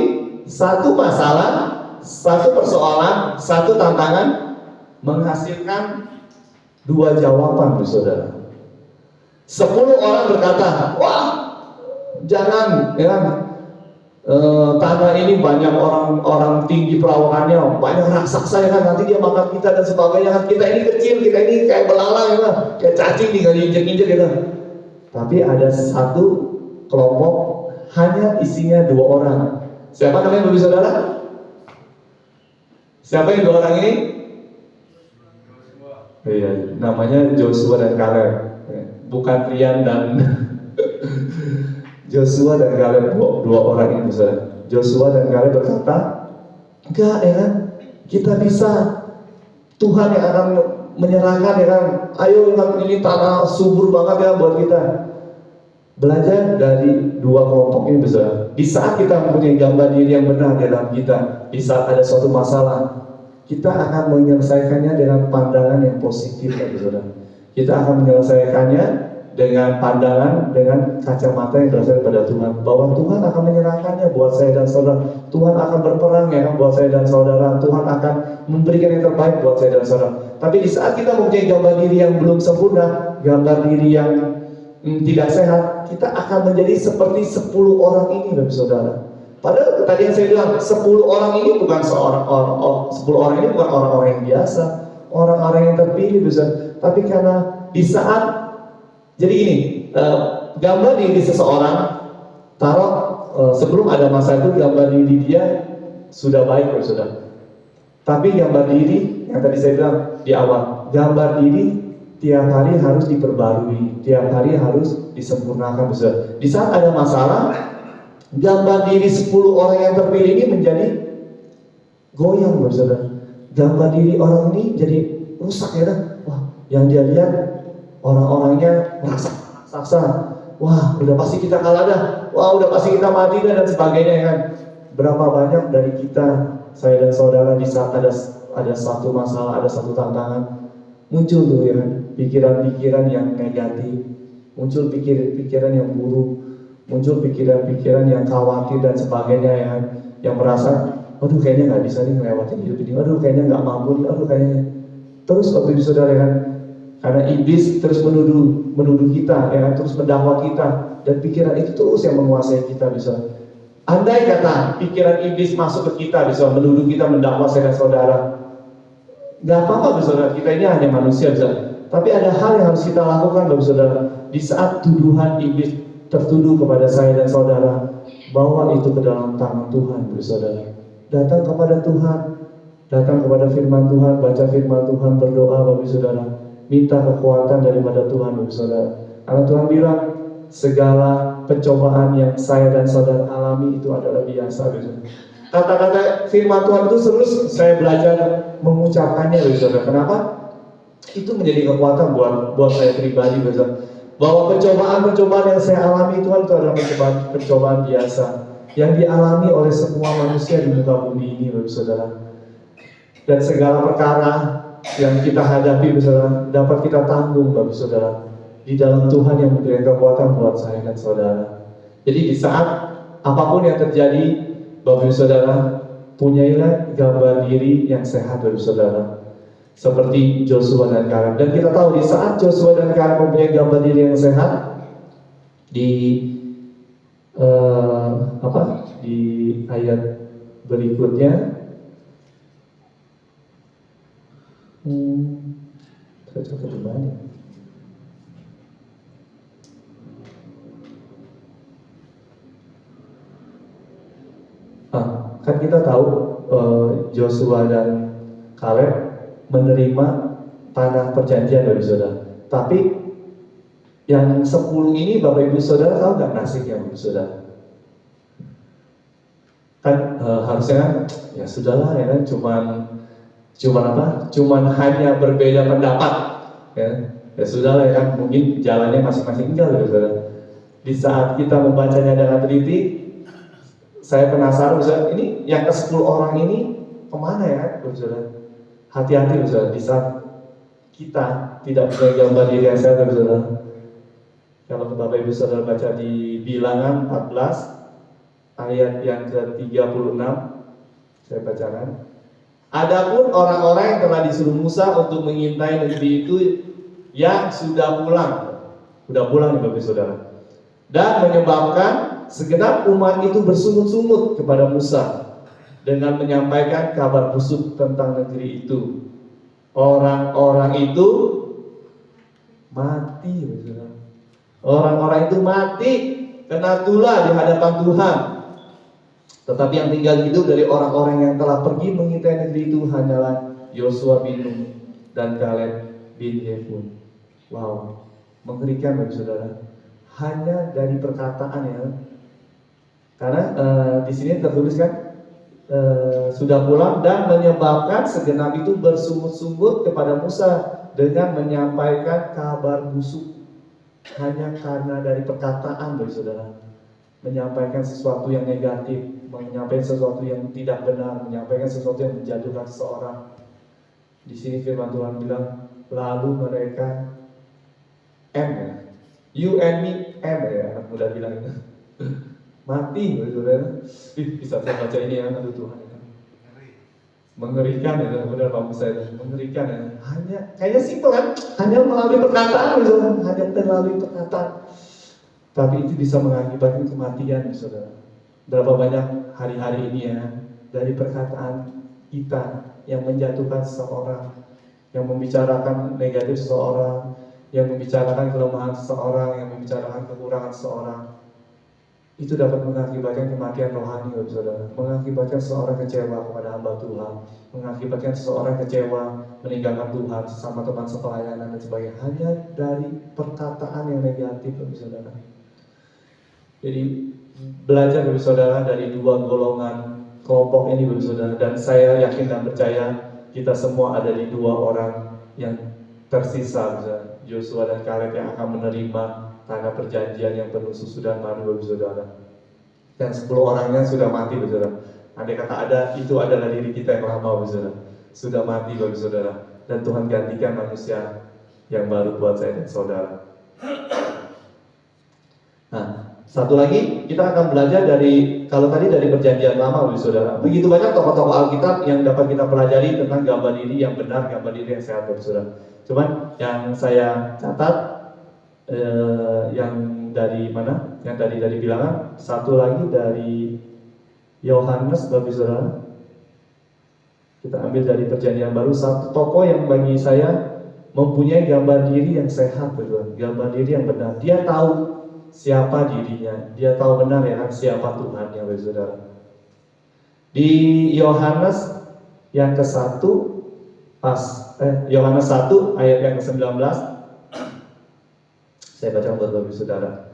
satu masalah, satu persoalan, satu tantangan menghasilkan 2 jawaban, saudara. 10 orang berkata, wah jangan ya, tanah ini banyak orang tinggi perawakannya, banyak raksasa ya kan, nanti dia makan kita dan sebagainya kan. Kita ini kecil, kita ini kayak belalang ya kan, kayak cacing tinggal diinjek-injek gitu. Tapi ada satu kelompok hanya isinya 2 orang. Siapa namanya, Bapak Saudara? Siapa yang 2 orang ini? Iya, namanya Joshua dan Kaleb. Bukan Rian dan Joshua dan Kaleb, 2 orang ini, saudara. Joshua dan Kaleb berkata, enggak ya kan, kita bisa, Tuhan yang akan menyerahkan ya kan. Ayo ini tanah subur banget ya buat kita. Belajar dari 2 kelompok ini, saudara. Di saat kita mempunyai gambar diri yang benar dalam kita, di saat ada suatu masalah, kita akan menyelesaikannya dengan pandangan yang positif, saudara. Kita akan menyelesaikannya dengan pandangan, dengan kacamata yang berasal daripada Tuhan, bahwa Tuhan akan menyerahkannya buat saya dan saudara. Tuhan akan berperang ya kan buat saya dan saudara. Tuhan akan memberikan yang terbaik buat saya dan saudara. Tapi di saat kita mempunyai gambar diri yang belum sempurna, gambar diri yang tidak sehat, kita akan menjadi seperti 10 orang ini, Bapak Saudara. Padahal tadi yang saya bilang, 10 orang ini bukan 10 orang ini bukan orang-orang yang biasa, orang-orang yang terpilih, bisa. Tapi karena di saat, jadi ini gambar diri seseorang, taruh sebelum ada masa itu gambar diri dia sudah baik, Bapak Saudara. Tapi gambar diri yang tadi saya bilang di awal, gambar diri tiap hari harus diperbarui, tiap hari harus disempurnakan, besar. Di saat ada masalah, gambar diri 10 orang yang terpilih ini menjadi goyang, besar. Gambar diri orang ini jadi rusak ya kan? Wah, yang dia lihat orang-orangnya raksasa. Wah, udah pasti kita kalah dah. Wah, udah pasti kita mati dah dan sebagainya ya kan? Berapa banyak dari kita, saya dan saudara, di saat ada satu masalah, ada satu tantangan, muncul tuh ya kan, pikiran-pikiran yang negatif, muncul pikiran yang buruk, muncul pikiran-pikiran yang khawatir dan sebagainya ya kan, yang merasa, aduh kayaknya nggak bisa nih melewati hidup ini, aduh kayaknya nggak mampu nih, aduh kayaknya. Terus waktu itu saudara ya kan, karena iblis terus menuduh kita ya kan, terus mendakwa kita, dan pikiran itu terus yang menguasai kita, bisa. Andai kata pikiran iblis masuk ke kita, bisa menuduh kita, mendakwa saya dan saudara, nggak apa-apa, saudara. Kita ini hanya manusia, saudara. Tapi ada hal yang harus kita lakukan, saudara. Di saat tuduhan iblis tertuduh kepada saya dan saudara, bawa itu ke dalam tangan Tuhan, saudara. Datang kepada Tuhan, datang kepada firman Tuhan, baca firman Tuhan, berdoa, Bapak saudara. Minta kekuatan daripada Tuhan, Bapak saudara. Karena Tuhan bilang, segala pencobaan yang saya dan saudara alami itu adalah biasa, saudara. Kata-kata firman Tuhan itu terus saya belajar mengucapkannya, saudara. Kenapa? Itu menjadi kekuatan buat saya pribadi, saudara. Bahwa pencobaan-pencobaan yang saya alami itu adalah pencobaan biasa yang dialami oleh semua manusia di muka bumi ini, saudara. Dan segala perkara yang kita hadapi, saudara, dapat kita tanggung, saudara. di dalam Tuhan yang memberikan kekuatan buat saya dan saudara. Jadi di saat apapun yang terjadi, Bapak Ibu Saudara, punyailah gambar diri yang sehat, Bapak Ibu Saudara, seperti Joshua dan Kaleb. Dan kita tahu di saat Joshua dan Kaleb mempunyai gambar diri yang sehat, di di ayat berikutnya, saya coba kembali. Kan kita tahu Joshua dan Kaleb menerima tanah perjanjian, Bapak Ibu Saudara. Tapi yang 10 ini Bapak Ibu Saudara tahu nggak nasibnya, Bapak Ibu Saudara? Kan harusnya ya sudahlah ya kan, cuman hanya berbeda pendapat ya sudahlah ya kan, mungkin jalannya masing-masing. Enggak, Bapak Ibu Saudara. Di saat kita membacanya dengan teliti, saya penasaran, ini yang ke-10 orang ini kemana ya, Bapak Saudara? Hati-hati, Bapak Saudara, di saat kita tidak punya gambar diri yang sehat, Bapak Saudara. Kalau Bapak Ibu Saudara baca di Bilangan 14 ayat yang ke-36, saya bacakan. Adapun orang-orang yang telah disuruh Musa untuk mengintai negeri itu yang sudah pulang nih Bapak Ibu Saudara, dan menyebabkan segenap umat itu bersungut-sungut kepada Musa dengan menyampaikan kabar busuk tentang negeri itu. Orang-orang itu mati, orang-orang itu mati kena tulah di hadapan Tuhan. Tetapi yang tinggal hidup dari orang-orang yang telah pergi mengintai negeri itu hanyalah Yosua bin Nun dan Kaleb bin Yefun. Wow, mengerikan, Bapak Saudara. Hanya dari perkataan ya. Karena di sini tertulis kan sudah pulang dan menyebabkan segenap itu bersungut-sungut kepada Musa dengan menyampaikan kabar busuk. Hanya karena dari perkataan, Bapak Saudara, menyampaikan sesuatu yang negatif, menyampaikan sesuatu yang tidak benar, menyampaikan sesuatu yang menjatuhkan seseorang. Di sini firman Tuhan bilang, lalu mereka you and me, ya, anak muda bilang itu. Mati, saudara. Bisa saya baca ini ya, aduh Tuhan. Mengerikan ya, benar Pak Musa itu. Mengerikan ya. Kayaknya simpel kan? Hanya melalui perkataan, saudara. Hanya melalui perkataan. Tapi itu bisa mengakibatkan kematian, saudara. Berapa banyak hari-hari ini ya, dari perkataan kita yang menjatuhkan seseorang, yang membicarakan negatif seseorang, yang membicarakan kelemahan seseorang, yang membicarakan kekurangan seseorang, itu dapat mengakibatkan kematian rohani, saudara. Mengakibatkan seseorang kecewa kepada hamba Tuhan, mengakibatkan seseorang kecewa meninggalkan Tuhan, sesama teman sepelayanan dan sebagainya, hanya dari perkataan yang negatif, saudara. Jadi belajar, saudara, dari dua golongan kelompok ini, saudara. Dan saya yakin dan percaya kita semua ada di dua orang yang tersisa, Joshua dan Kaleb, yang akan menerima tanah perjanjian yang penuh susu dan madu, saudara. Dan 10 orangnya sudah mati, saudara. Andai kata ada, itu adalah diri kita yang lama, saudara. Sudah mati, saudara. Dan Tuhan gantikan manusia yang baru buat saya dan saudara. Nah, satu lagi kita akan belajar dari, kalau tadi dari perjanjian lama, saudara. Begitu banyak tokoh-tokoh Alkitab yang dapat kita pelajari tentang gambar diri yang benar, gambar diri yang sehat, saudara. Cuman yang saya catat, yang dari mana? Yang tadi dari Bilangan, satu lagi dari Yohanes, Bapak Saudara. Kita ambil dari perjanjian baru, satu tokoh yang bagi saya mempunyai gambar diri yang sehat, betul. Gambar diri yang benar. Dia tahu siapa dirinya, dia tahu benar ya kan siapa Tuhan, ya Bapak Saudara. Di Yohanes yang ke-1 Yohanes 1 ayat yang ke-19, saya baca buat Bapak Saudara.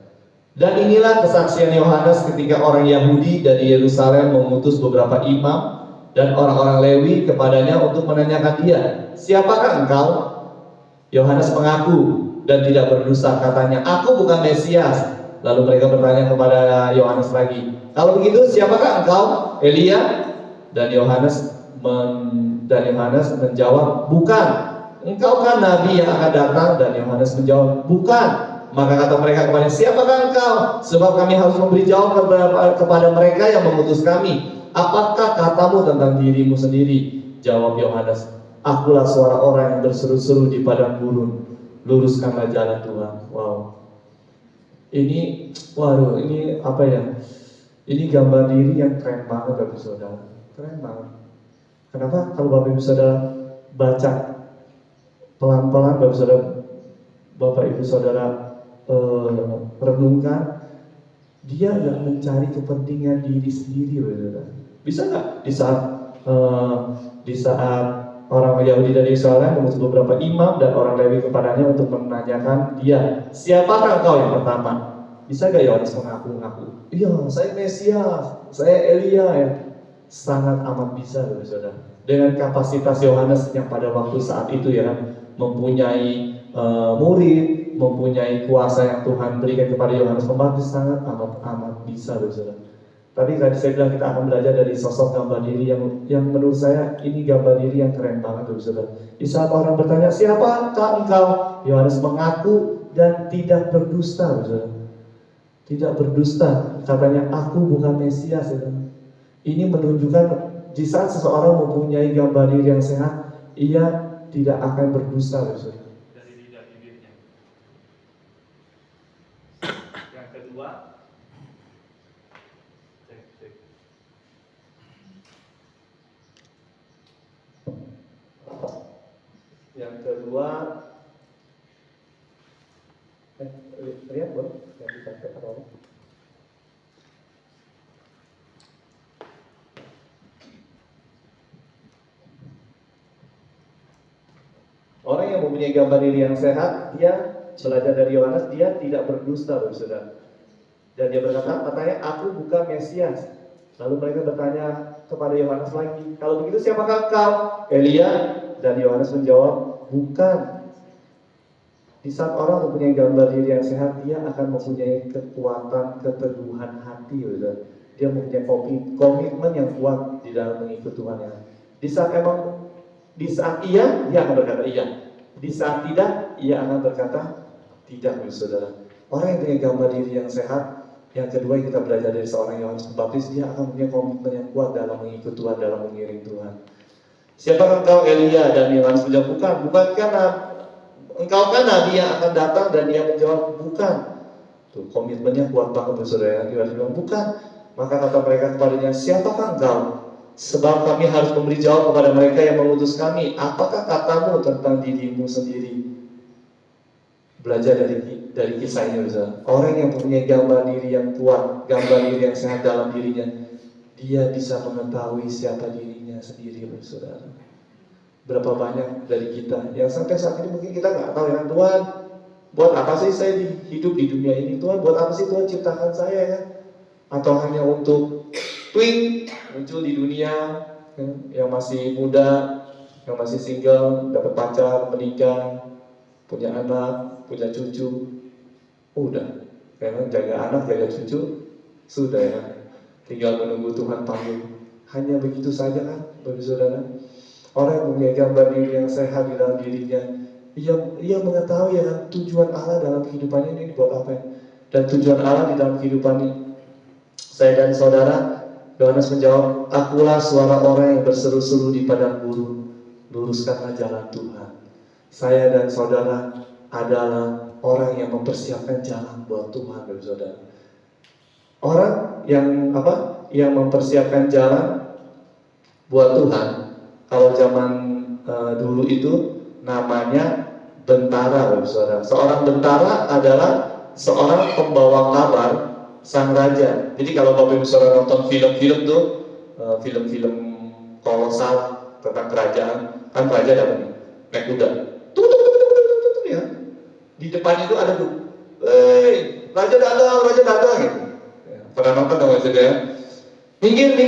Dan inilah kesaksian Yohanes ketika orang Yahudi dari Yerusalem mengutus beberapa imam dan orang-orang Lewi kepadanya untuk menanyakan dia, siapakah engkau? Yohanes mengaku dan tidak berdusta, katanya, aku bukan Mesias. Lalu mereka bertanya kepada Yohanes lagi, kalau begitu siapakah engkau? Elia? Dan Yohanes menjawab, bukan. engkau kan nabi yang akan datang? Dan Yohanes menjawab, bukan. Maka kata mereka kepadanya, siapakah engkau? Sebab kami harus memberi jawab kepada mereka yang mengutus kami. Apakah katamu tentang dirimu sendiri? Jawab Yohanes, akulah suara orang yang berseru-seru di padang gurun, luruskanlah jalan Tuhan. Wow. Ini apa ya? Ini gambar diri yang keren banget Bapak Saudara. Keren banget. Kenapa? Kalau Bapak Ibu Saudara baca pelan-pelan, Bapak Ibu Saudara renungkan, dia nggak mencari kepentingan diri sendiri, Bapak Saudara. Bisa nggak di saat orang Yahudi dari Israel mengutus beberapa imam dan orang Lewi kepadanya untuk menanyakan dia, siapakah engkau yang pertama? Bisa nggak Yohanes mengaku? Iya, saya Mesias, saya Elia ya. Sangat amat bisa, Bapak Saudara. Dengan kapasitas Yohanes yang pada waktu saat itu ya, mempunyai murid, mempunyai kuasa yang Tuhan berikan kepada Yohanes Pembaptis, sangat amat bisa, Bapak Saudara. Tadi saya bilang kita akan belajar dari sosok gambar diri yang menurut saya ini gambar diri yang keren banget, Bapak Saudara. Di saat orang bertanya, siapakah engkau? Yohanes mengaku dan tidak berdusta, Bapak Saudara. Tidak berdusta, katanya aku bukan Mesias. Ya. Ini menunjukkan di saat seseorang mempunyai gambar diri yang sehat, ia tidak akan berdusta, Bapak Saudara. Dari lidah bibirnya. Yang kedua, cek. Yang kedua, lihat boleh yang dipakai apa? Orang yang mempunyai gambar diri yang sehat, dia belajar dari Yohanes, dia tidak berdusta, Bapak Saudara. Dan dia berkata, katanya aku bukan Mesias. Lalu mereka bertanya kepada Yohanes lagi, kalau begitu siapakah kau? Elia. Dan Yohanes menjawab, bukan. Di saat orang mempunyai gambar diri yang sehat, dia akan mempunyai kekuatan, keteguhan hati, Bapak. Dia mempunyai komitmen yang kuat di dalam mengikut Tuhan ya. Di saat iya, dia akan berkata iya. Di saat tidak, ia akan berkata tidak, Saudara. Orang yang punya gambar diri yang sehat, yang kedua yang kita belajar dari seorang Yohanes Pembaptis, dia akan punya komitmen yang kuat dalam mengikut Tuhan, dalam mengiring Tuhan. Siapakah engkau? Elia. Dan Yohanes menjawab, bukankah engkau kan nabi yang akan datang? Dan dia menjawab, bukan. Tuh, komitmennya kuat banget, Saudara. Yohanes bilang, bukan. Maka kata mereka kepadanya, siapakah engkau? Sebab kami harus memberi jawab kepada mereka yang mengutus kami. Apakah katamu tentang dirimu sendiri? Belajar dari kisah ini, Saudara. Orang yang mempunyai gambar diri yang kuat, gambar diri yang sehat dalam dirinya, dia bisa mengetahui siapa dirinya sendiri, Saudara. Berapa banyak dari kita yang sampai saat ini mungkin kita nggak tahu ya, Tuhan, buat apa sih saya hidup di dunia ini? Tuhan, buat apa sih Tuhan ciptakan saya ya? Atau hanya untuk twing muncul di dunia ya, yang masih muda, yang masih single, dapat pacar, menikah, punya anak, punya cucu, udah, karena jaga anak, jaga cucu, sudah ya, tinggal menunggu Tuhan panggil. Hanya begitu saja kan, bagi saudara. Orang yang punya gambar diri yang sehat di dalam dirinya, ia mengetahui ya tujuan Allah dalam kehidupannya ini buat apa ya? Dan tujuan Allah di dalam kehidupan ini. Saya dan saudara, Yohanes menjawab, akulah suara orang yang berseru-seru di padang gurun, luruskanlah jalan Tuhan. Saya dan saudara adalah orang yang mempersiapkan jalan buat Tuhan, bagi saudara. Orang yang yang mempersiapkan jalan buat Tuhan. Kalau zaman dulu itu namanya bentara, bagi saudara. Seorang bentara adalah seorang pembawa kabar sang raja. Jadi kalau Bapak Ibu Saudara nonton film-film tuh, film-film kolosal tentang kerajaan, kan raja dapat naik kuda, ya. Di depannya itu ada tuh, raja datang gitu. Ya, pernah nonton dong ya? Minggir.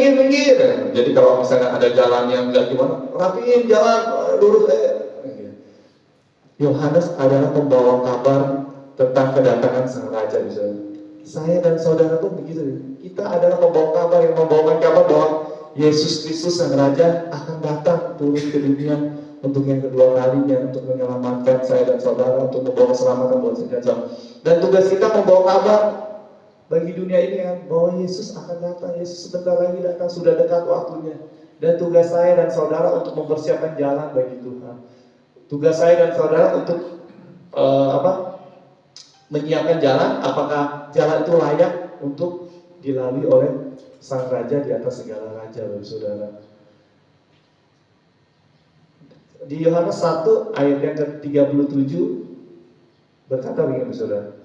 Jadi kalau misalnya ada jalan yang nggak gimana, rapiin jalan, lurus. Yohanes adalah pembawa kabar tentang kedatangan sang raja, misalnya. Saya dan saudara pun begitu. Kita adalah pembawa kabar yang membawakan kabar bahwa Yesus Kristus sang Raja akan datang turun ke dunia untuk yang kedua kalinya, untuk menyelamatkan saya dan saudara, untuk membawa keselamatan buat sejajah. Dan tugas kita membawa kabar bagi dunia ini kan, bahwa Yesus akan datang, Yesus sebentar lagi datang, sudah dekat waktunya. Dan tugas saya dan saudara untuk mempersiapkan jalan bagi Tuhan. Tugas saya dan saudara untuk menyiapkan jalan, apakah jalan itu layak untuk dilalui oleh Sang Raja di atas segala raja, Bapak Saudara. Di Yohanes 1 ayat yang ke-37 berkata begini, Saudara.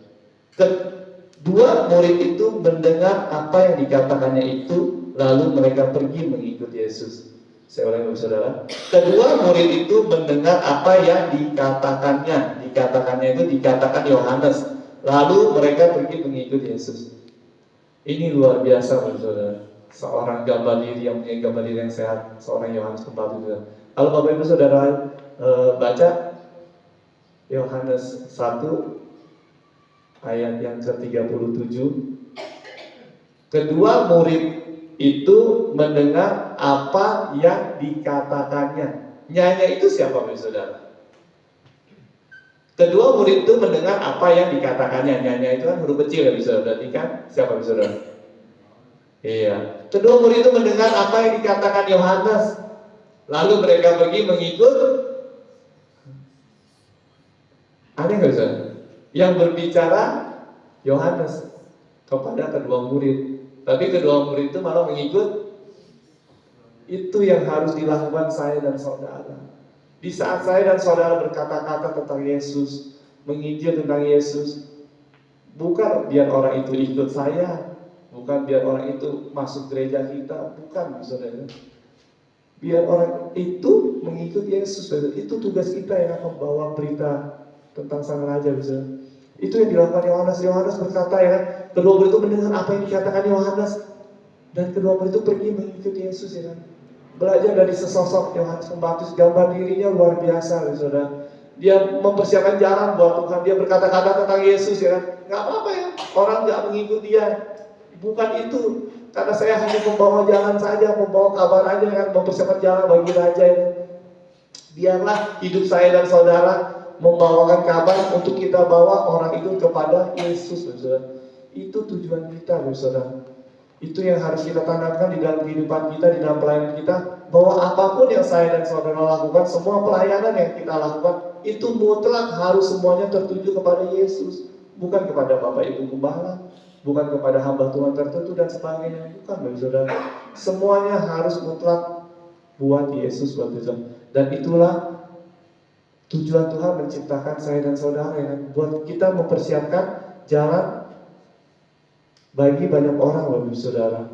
Kedua murid itu mendengar apa yang dikatakannya itu, lalu mereka pergi mengikut Yesus. Saya ulangi, Bapak Saudara. Kedua murid itu mendengar apa yang dikatakannya. Dikatakannya itu dikatakan Yohanes. Lalu mereka pergi mengikut Yesus. Ini luar biasa, Bapak Saudara. Seorang gambar diri yang punya gambar diri yang sehat, seorang Yohanes Pembaptis. Kalau Bapak Ibu Saudara baca Yohanes 1 ayat yang ke-37, kedua murid itu mendengar apa yang dikatakannya. Nyanya itu siapa, Bapak Saudara? Kedua murid itu mendengar apa yang dikatakannya. Nyanya itu kan huruf kecil, ya bisa. Berarti kan siapa, Bapak Saudara? Iya. Kedua murid itu mendengar apa yang dikatakan Yohanes. Lalu mereka pergi mengikut. Aneh nggak, Saudara? Yang berbicara Yohanes kepada kedua murid. Tapi kedua murid itu malah mengikut. Itu yang harus dilakukan saya dan saudara. Di saat saya dan saudara berkata-kata tentang Yesus, menginjil tentang Yesus, bukan biar orang itu ikut saya, bukan biar orang itu masuk gereja kita, bukan, saudara. Biar orang itu mengikut Yesus, saudara. Itu tugas kita yang akan membawa berita tentang Sang Raja, saudara. Itu yang dilakukan Yohanes. Yohanes berkata, ya, kedua murid itu mendengar apa yang dikatakan Yohanes, dan kedua murid itu pergi mengikut Yesus, ya kan. Belajar dari sesosok Yohanes Pembaptis, gambar dirinya luar biasa, saudara. Dia mempersiapkan jalan buat Tuhan. Dia berkata-kata tentang Yesus, ya kan. Gak apa-apa ya, orang gak mengikut dia. Bukan itu, karena saya hanya membawa jalan saja, membawa kabar aja, kan, mempersiapkan jalan bagi Raja ini. Biarlah hidup saya dan saudara membawakan kabar untuk kita bawa orang itu kepada Yesus, saudara. Itu tujuan kita, saudara. Itu yang harus kita tanamkan di dalam kehidupan kita, di dalam pelayanan kita, bahwa apapun yang saya dan saudara lakukan, semua pelayanan yang kita lakukan, itu mutlak harus semuanya tertuju kepada Yesus, bukan kepada Bapak Ibu Gembala, bukan kepada hamba Tuhan tertentu dan sebagainya, bukan, Bapak Saudara. Semuanya harus mutlak buat Yesus, Bapak Saudara. Dan itulah tujuan Tuhan menciptakan saya dan saudara, ya, buat kita mempersiapkan jalan bagi banyak orang, Bapak Saudara.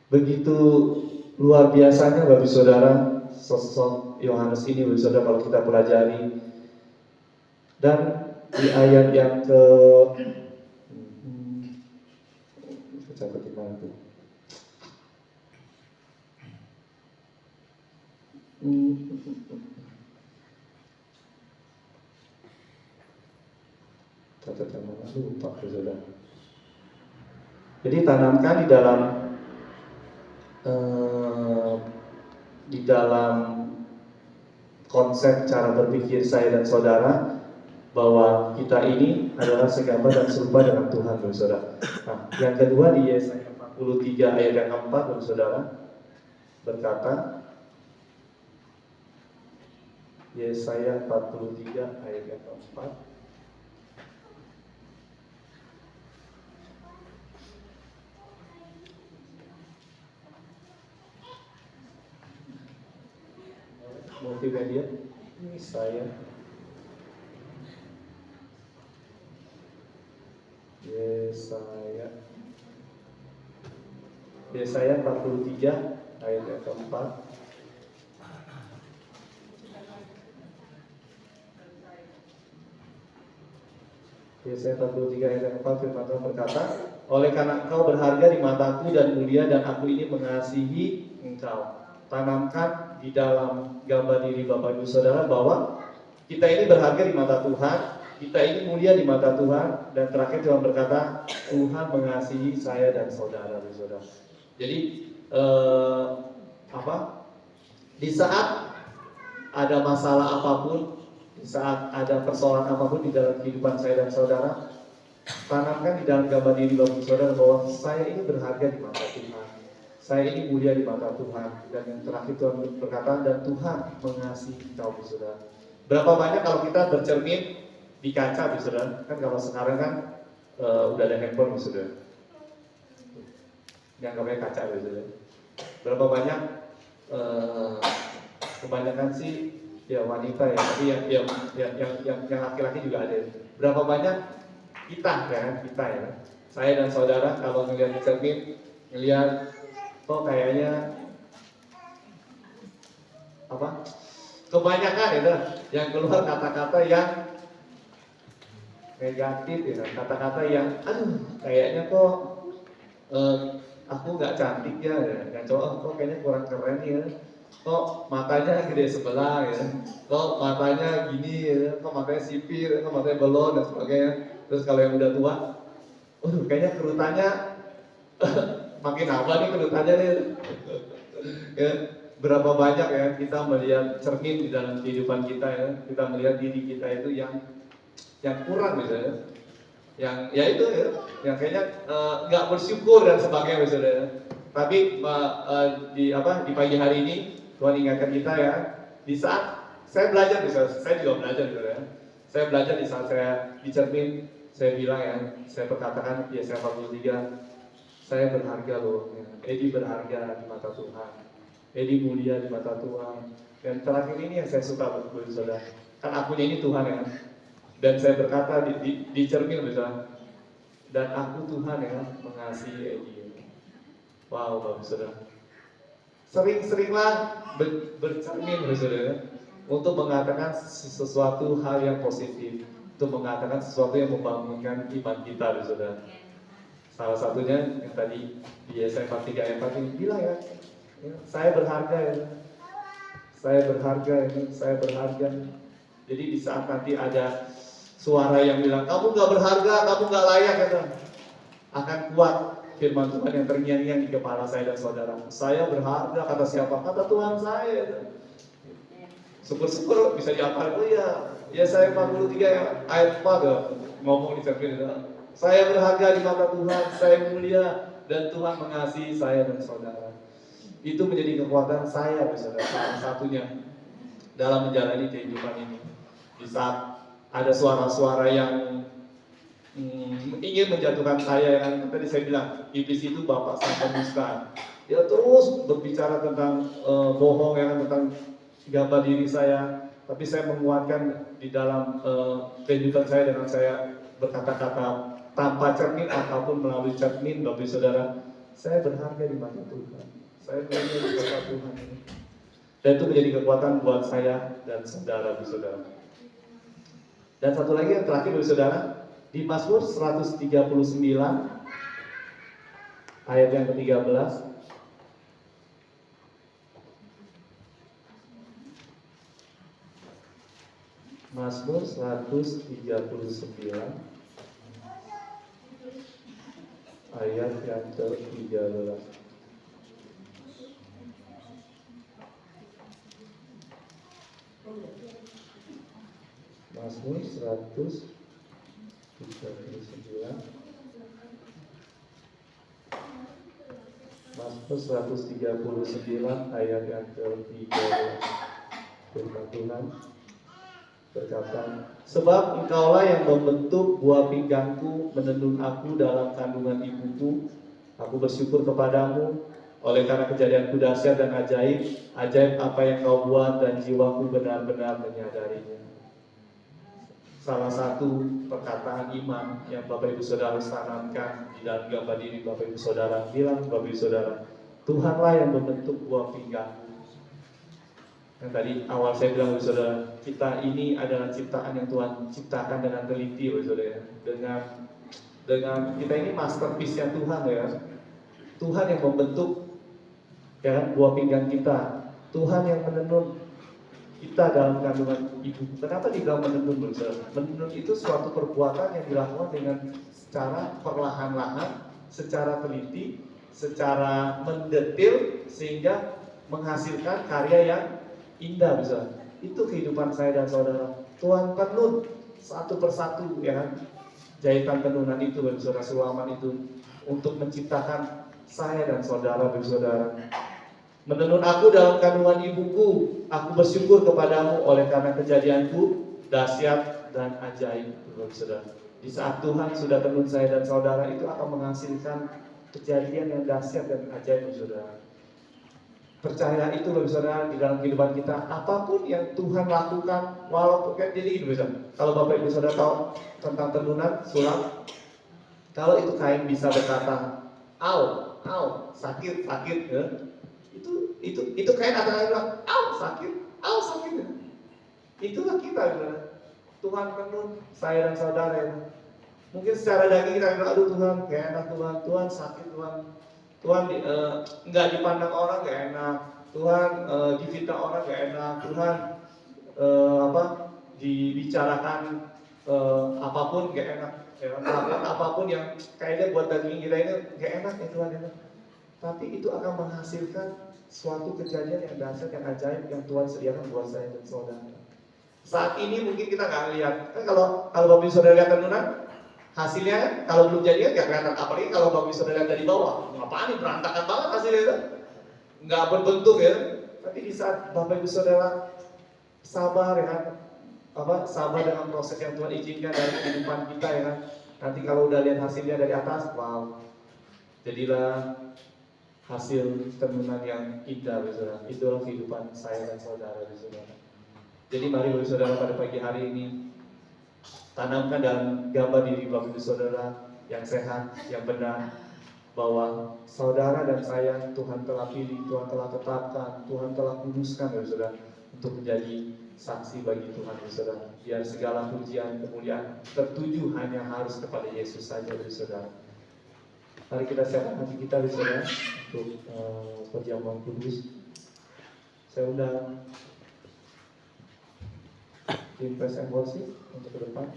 Begitu luar biasanya, Bapak Saudara, sosok Yohanes ini, Bapak Saudara, kalau kita pelajari. Dan di ayat yang ke lupa, saudara. Jadi tanamkan di dalam konsep cara berpikir saya dan saudara, bahwa kita ini adalah segambar dan serupa dengan Tuhan, saudara. Nah, yang kedua di Yesaya 43 ayat yang keempat, saudara, berkata, Yesaya 43 ayat yang keempat, multimedia, saya Yesaya 43 ayat yang keempat. Yesaya 43 ayat yang keempat, firman Tuhan berkata, oleh karena engkau berharga di mataku dan mulia, dan aku ini mengasihi engkau. Tanamkan di dalam gambar diri Bapak Ibu Saudara bahwa kita ini berharga di mata Tuhan, kita ini mulia di mata Tuhan, dan terakhir Tuhan berkata, Tuhan mengasihi saya dan saudara. Jadi eh, apa? Di saat ada masalah apapun, di saat ada persoalan apapun di dalam kehidupan saya dan saudara, tanamkan di dalam gambar diri Bapak Saudara bahwa saya ini berharga di mata Tuhan. Saya ini mulia di mata Tuhan. Dan yang terakhir Tuhan berkata, dan Tuhan mengasihi kau, Saudara. Berapa banyak kalau kita bercermin di kaca, Saudara? Kan kalau sekarang kan udah ada handphone, Saudara. Yang namanya kaca, Saudara. Berapa banyak kebanyakan sih ya wanita ya, tapi yang laki-laki juga ada. Berapa banyak kita ya, saya dan saudara kalau ngelihat di cermin, ngelihat kok kayaknya apa? Kebanyakan itu yang keluar kata-kata yang negatif ya, kata-kata yang aduh kayaknya kok aku nggak cantik ya, nggak cowok kok kayaknya kurang keren ya, kok matanya gede sebelah ya, kok matanya gini ya, kok matanya sipir, kok matanya belon dan sebagainya. Terus kalau yang udah tua, kayaknya kerutannya makin apa nih kerutannya nih. Ya, berapa banyak ya kita melihat cermin di dalam kehidupan kita ya, kita melihat diri kita itu yang kurang misalnya, yang ya itu ya, yang kayaknya nggak bersyukur dan sebagainya misalnya. Tapi di pagi hari ini Tuhan ingatkan kita ya, di saat saya belajar misalnya, saya juga belajar misalnya, saya belajar di saat saya di cermin, saya bilang ya, saya berkatakan ya saya 43, saya berharga loh, ya. Edi berharga di mata Tuhan, Edi mulia di mata Tuhan. Dan terakhir ini yang saya suka buat saudara, kan akunya ini Tuhan ya, dan saya berkata di cermin misalnya, dan aku Tuhan ya mengasihi Edi. Wow, Bapak Saudara. Sering-seringlah bercermin, Saudara, untuk mengatakan sesuatu hal yang positif, untuk mengatakan sesuatu yang membangunkan iman kita, Saudara. Salah satunya yang tadi di Yesaya 43 ayat 4 ini bilang ya, saya berharga ya, saya berharga ya, saya berharga. Jadi di saat nanti ada suara yang bilang kamu nggak berharga, kamu nggak layak, ya, akan kuat firman Tuhan yang terngiang-ngiang di kepala saya dan saudara. Saya berharga, kata siapa? Kata Tuhan saya. Syukur-syukur bisa dihafal. Oh ya saya 43 ayat 4 ya, ngomong di cermin. Saya berharga di mata Tuhan, saya mulia dan Tuhan mengasihi saya dan saudara. Itu menjadi kekuatan saya, saudara, salah satunya dalam menjalani kehidupan ini. Di saat ada suara-suara yang ingin menjatuhkan saya, yang tadi saya bilang iblis itu bapak sang penusta. Dia terus berbicara tentang bohong, tentang gambar diri saya. Tapi saya menguatkan di dalam kehidupan saya dengan saya berkata-kata tanpa cermin ataupun melalui cermin, Bapak Saudara. Saya berharga di mata Tuhan. Saya berharga di mata Tuhan. Dan itu menjadi kekuatan buat saya dan saudara, Bapak Saudara. Dan satu lagi yang terakhir, Bapak Saudara. Di Mazmur 139 ayat yang ke-13, Mazmur 139 ayat yang ke-13. Mazmur 139 Mazmur 139 ayat yang ke-13. Firman Tuhan berkata, sebab engkaulah yang membentuk buah pinggangku, menenun aku dalam kandungan ibuku. Aku bersyukur kepadamu oleh karena kejadianku dahsyat dan ajaib apa yang kau buat, dan jiwaku benar-benar menyadarinya. Salah satu perkataan iman yang Bapak Ibu Saudara tanamkan di dalam gambar diri Bapak Ibu Saudara, bilang Bapak Ibu Saudara, Tuhanlah yang membentuk buah pinggangku. Yang tadi awal saya bilang Bapak Ibu Saudara, kita ini adalah ciptaan yang Tuhan ciptakan dengan teliti, Bapak Ibu Saudara. Dengan kita ini masterpiece-nya Tuhan ya. Tuhan yang membentuk ya buah pinggang kita. Tuhan yang menenun kita dalam kandungan ibu. Kenapa dibilang menenun, Saudara? Menenun itu suatu perbuatan yang dilakukan dengan secara perlahan-lahan, secara teliti, secara mendetil sehingga menghasilkan karya yang indah, bisa. Itu kehidupan saya dan saudara. Tuhan tenun satu persatu, ya kan? Jahitan tenunan itu, bagi saudara, sulaman itu untuk menciptakan saya dan saudara, bagi saudara. Menenun aku dalam kandungan ibuku, aku bersyukur kepadamu oleh karena kejadianku dahsyat dan ajaib, bagi saudara. Di saat Tuhan sudah tenun saya dan saudara, itu akan menghasilkan kejadian yang dahsyat dan ajaib, bagi saudara. Percaya itu, bagi saudara, di dalam kehidupan kita, apapun yang Tuhan lakukan, walaupun kan jadi gitu, bisa. Kalau Bapak Ibu Saudara tahu tentang tenunan, sulam, kalau itu kain bisa berkata, au, sakit, ya. Itu kain akan bilang, au, sakit, ya. Itulah kita, saudara. Tuhan tenun saya dan saudara, ya. Mungkin secara daging kita bilang, aduh Tuhan, kayak enak Tuhan sakit Tuhan nggak dipandang orang gak enak, Tuhan difitnah orang gak enak, Tuhan dibicarakan apapun gak enak, apapun yang kayaknya buat daging kita ini gak enak ya Tuhan ya. Tapi itu akan menghasilkan suatu kejadian yang dahsyat, yang ajaib, yang Tuhan sediakan buat saya dan saudara. Saat ini mungkin kita nggak lihat, kan kalau Bapak Ibu Saudara lihat tenunan, hasilnya kalau belum jadi nggak kelihatan, apalagi kalau Bapak Ibu Saudara lihat dari bawah, apaan nih, berantakan banget hasilnya itu, nggak berbentuk ya. Tapi di saat Bapak Ibu Saudara sabar ya kan, sabar dengan proses yang Tuhan izinkan dari kehidupan kita ya kan, nanti kalau udah lihat hasilnya dari atas, wow, jadilah hasil tenunan yang indah, saudara. Itulah kehidupan saya dan saudara, saudara. Jadi mari Bapak Ibu Saudara pada pagi hari ini tanamkan dalam gambar diri Bapak Ibu Saudara yang sehat, yang benar, bahwa saudara dan saya Tuhan telah pilih, Tuhan telah tetapkan, Tuhan telah kuduskan, Bapak Ibu Saudara, untuk menjadi saksi bagi Tuhan, Bapak Ibu Saudara. Biar segala pujian, kemuliaan tertuju hanya harus kepada Yesus saja, Bapak Ibu Saudara. Mari kita siapkan hati kita, Bapak Ibu Saudara, untuk perjamuan kudus. Saya undang tim Praise and Worship untuk ke depan.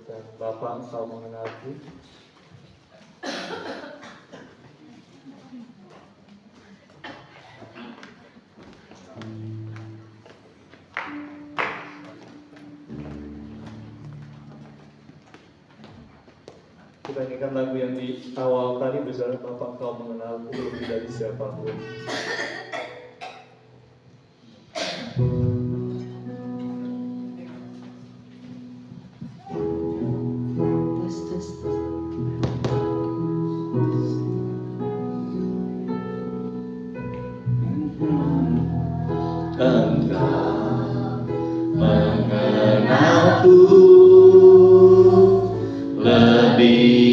Dan Bapak, Engkau mengenalku. Kita nyanyikan lagu yang di awal tadi, bersama Bapak, Engkau mengenalku lebih dari siapapun. Engkau mengenalku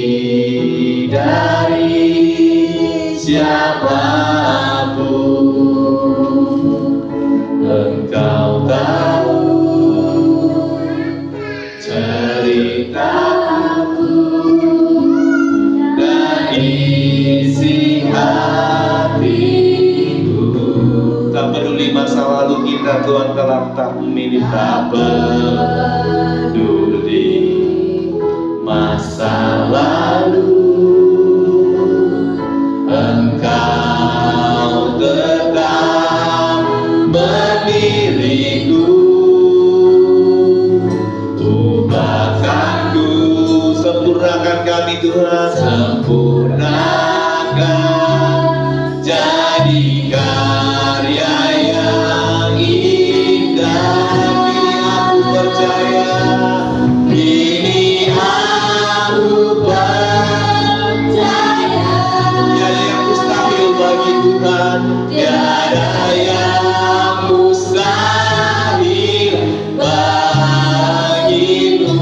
lebih dari siapapun. Engkau tahu ceritaku dan isi hatiku. Tak peduli masa lalu kita, Tuhan telah tak memilih. Tak peduli masa lalu, Engkau tetap memilihku. Ubahkanku, sempurnakan kami Tuhan, sempurnakan, jadi karya yang indah. Kini aku percaya, kini aku percaya, tiada yang mustahil bagi Tuhan, tiada yang mustahil bagimu.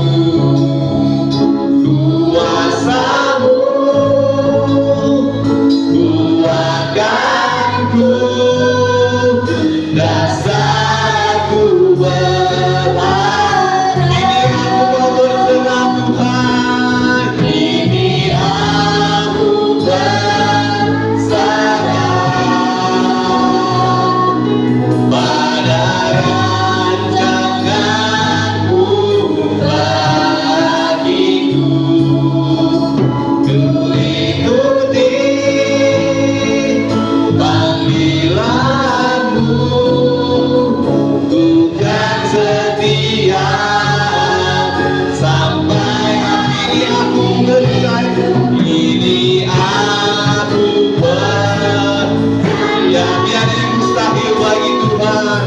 Kuasamu, setia sampai akhirnya aku percaya. Ini aku percaya, tiada yang mustahil bagi Tuhan,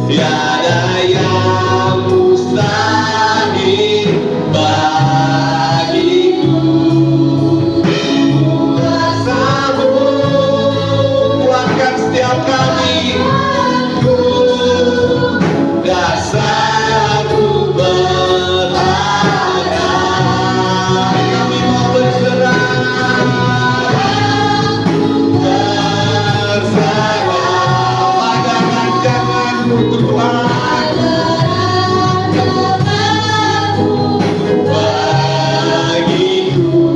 tiada yang mustahil bagiku. Kuasamu kuatkan setiap kami, dasarku berharap. Kami mau berserah, berserah pada rancangan-Mu Tuhan. Bagiku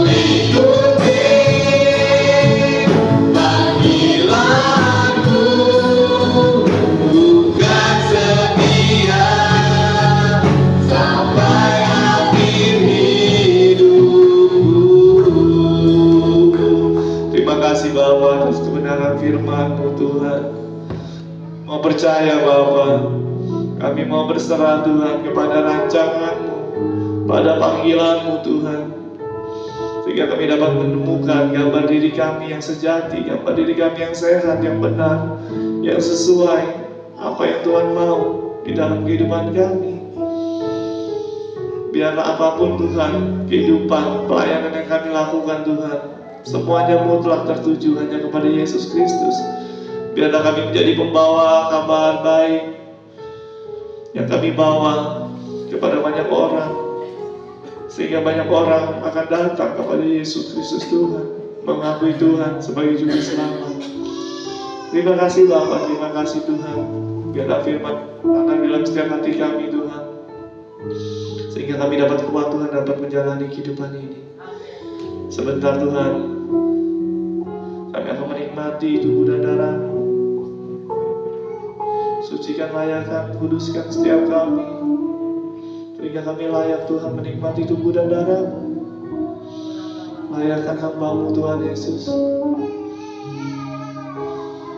ikuti panggilanmu, bukan setia sampai akhir hidupku. Terima kasih Bapa atas kebenaran firman-Mu Tuhan. Mau percaya Bapa, kami mau berserah Tuhan kepada rancangan-Mu, pada panggilan-Mu Tuhan, sehingga kami dapat menemukan gambar diri kami yang sejati, gambar diri kami yang sehat, yang benar, yang sesuai apa yang Tuhan mau di dalam kehidupan kami. Biarlah apapun Tuhan, kehidupan, pelayanan yang kami lakukan Tuhan, semuanya mutlak tertuju hanya kepada Yesus Kristus. Biarlah kami menjadi pembawa kabar baik yang kami bawa kepada banyak orang, sehingga banyak orang akan datang kepada Yesus Kristus Tuhan, mengakui Tuhan sebagai Juru Selamat. Terima kasih Bapa, terima kasih Tuhan. Biarlah firman tanam dalam setiap hati kami Tuhan, sehingga kami dapat kuat Tuhan, dapat menjalani kehidupan ini. Sebentar Tuhan, kami akan menikmati tubuh dan darah-Mu. Sucikan, layakkan, kuduskan setiap kami, sehingga kami layak Tuhan menikmati tubuh dan darah-Mu. Layakkan hamba-Mu Tuhan Yesus.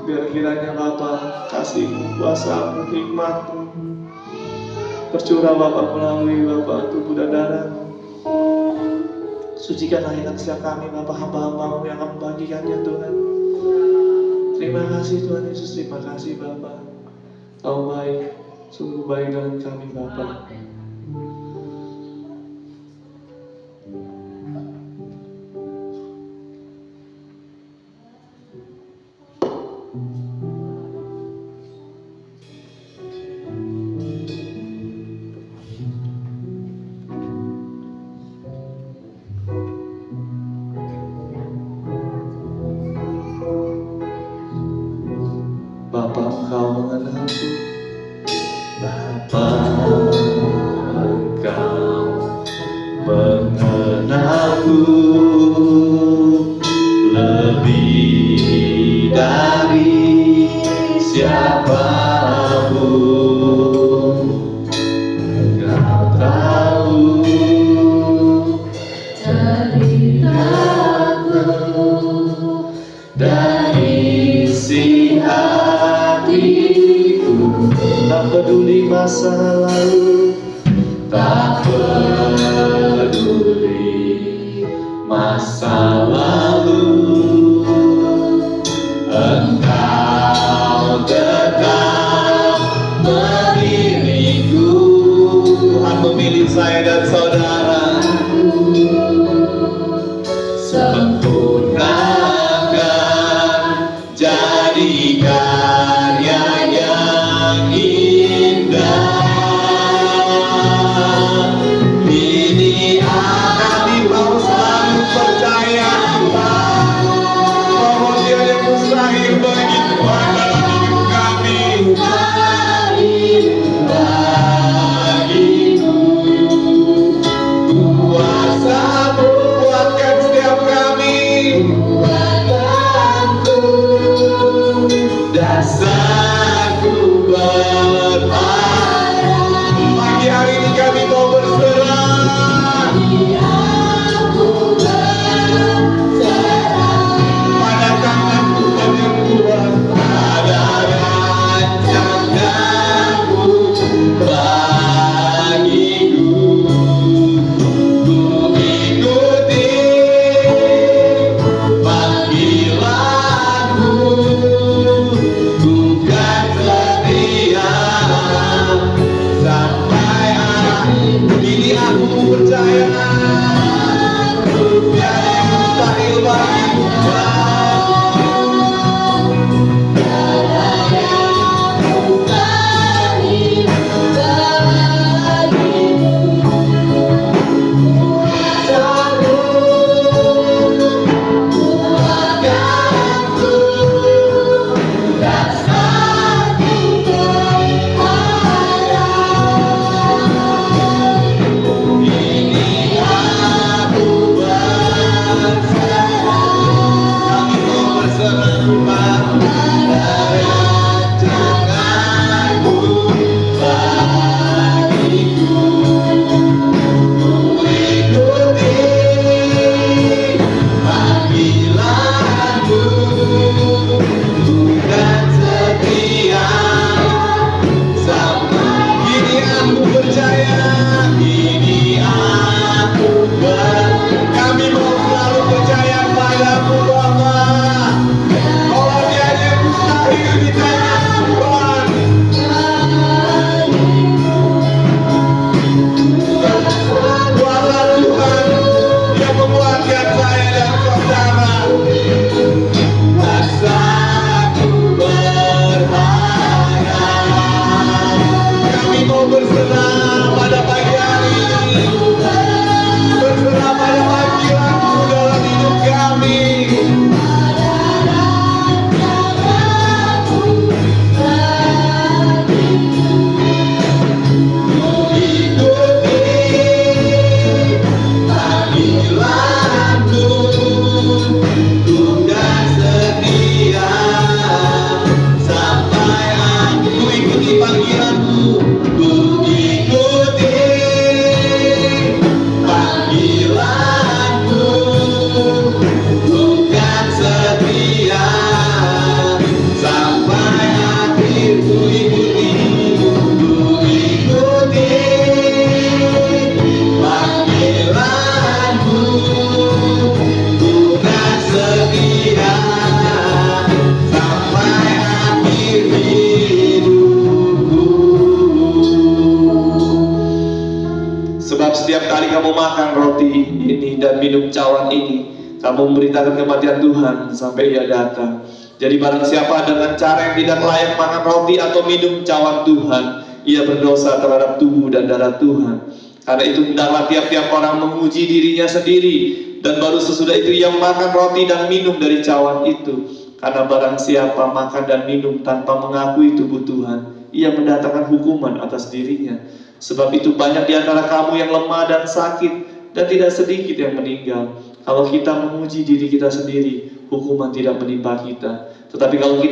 Biar kiranya Bapa, kasih-Mu, kuasa-Mu, hikmat-Mu tercurah Bapa melalui Bapa tubuh dan darah-Mu. Sucikan, layakkan setiap kami Bapa, hamba-hamba-Mu yang akan membagikannya Tuhan. Terima kasih Tuhan Yesus, terima kasih Bapa. Kau baik, sungguh baik dalam kami Bapa. Bapa, Engkau mengenalku. Bapa, Engkau mengenalku lebih dari siapapun. Engkau tahu ceritaku dari isi hatiku. Tak peduli masa lalu, tak peduli masa lalu, Engkau tetap memilihku. Tuhan memilih saya dan saudara, sempurnakan jadi karya yang indah. Ini kami mau selalu percaya Tuhan, bahwa tiada yang mustahil bagi Tuhan dalam hidup kami. Bagiku kuasa-Mu kuatkan setiap kami, dasarku berharap. kamu makan roti ini dan minum cawan ini, kamu memberitakan kematian Tuhan sampai Ia datang. Jadi barang siapa dengan cara yang tidak layak makan roti atau minum cawan Tuhan, ia berdosa terhadap tubuh dan darah Tuhan. Karena itu hendaklah tiap-tiap orang menguji dirinya sendiri, dan baru sesudah itu ia makan roti dan minum dari cawan itu. Karena barang siapa makan dan minum tanpa mengakui tubuh Tuhan, ia mendatangkan hukuman atas dirinya. Sebab itu banyak di antara kamu yang lemah dan sakit, dan tidak sedikit yang meninggal. Kalau kita menguji diri kita sendiri, hukuman tidak menimpa kita. Tetapi kalau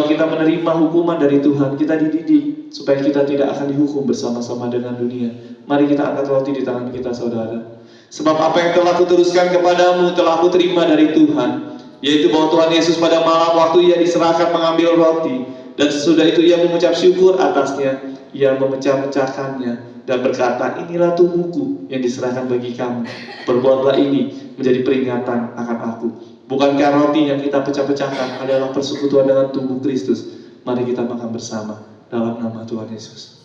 kita menerima hukuman dari Tuhan, kita dididik supaya kita tidak akan dihukum bersama-sama dengan dunia. Mari kita angkat roti di tangan kita, saudara. Sebab apa yang telah kuteruskan kepadamu telah kuterima dari Tuhan, yaitu bahwa Tuhan Yesus pada malam waktu ia diserahkan mengambil roti, dan sesudah itu ia mengucap syukur atasnya, ia memecah-mecahkannya dan berkata, inilah tubuhku yang diserahkan bagi kamu. Perbuatlah ini menjadi peringatan akan aku. Bukankah roti yang kita pecah-pecahkan adalah persekutuan dengan tubuh Kristus? Mari kita makan bersama dalam nama Tuhan Yesus.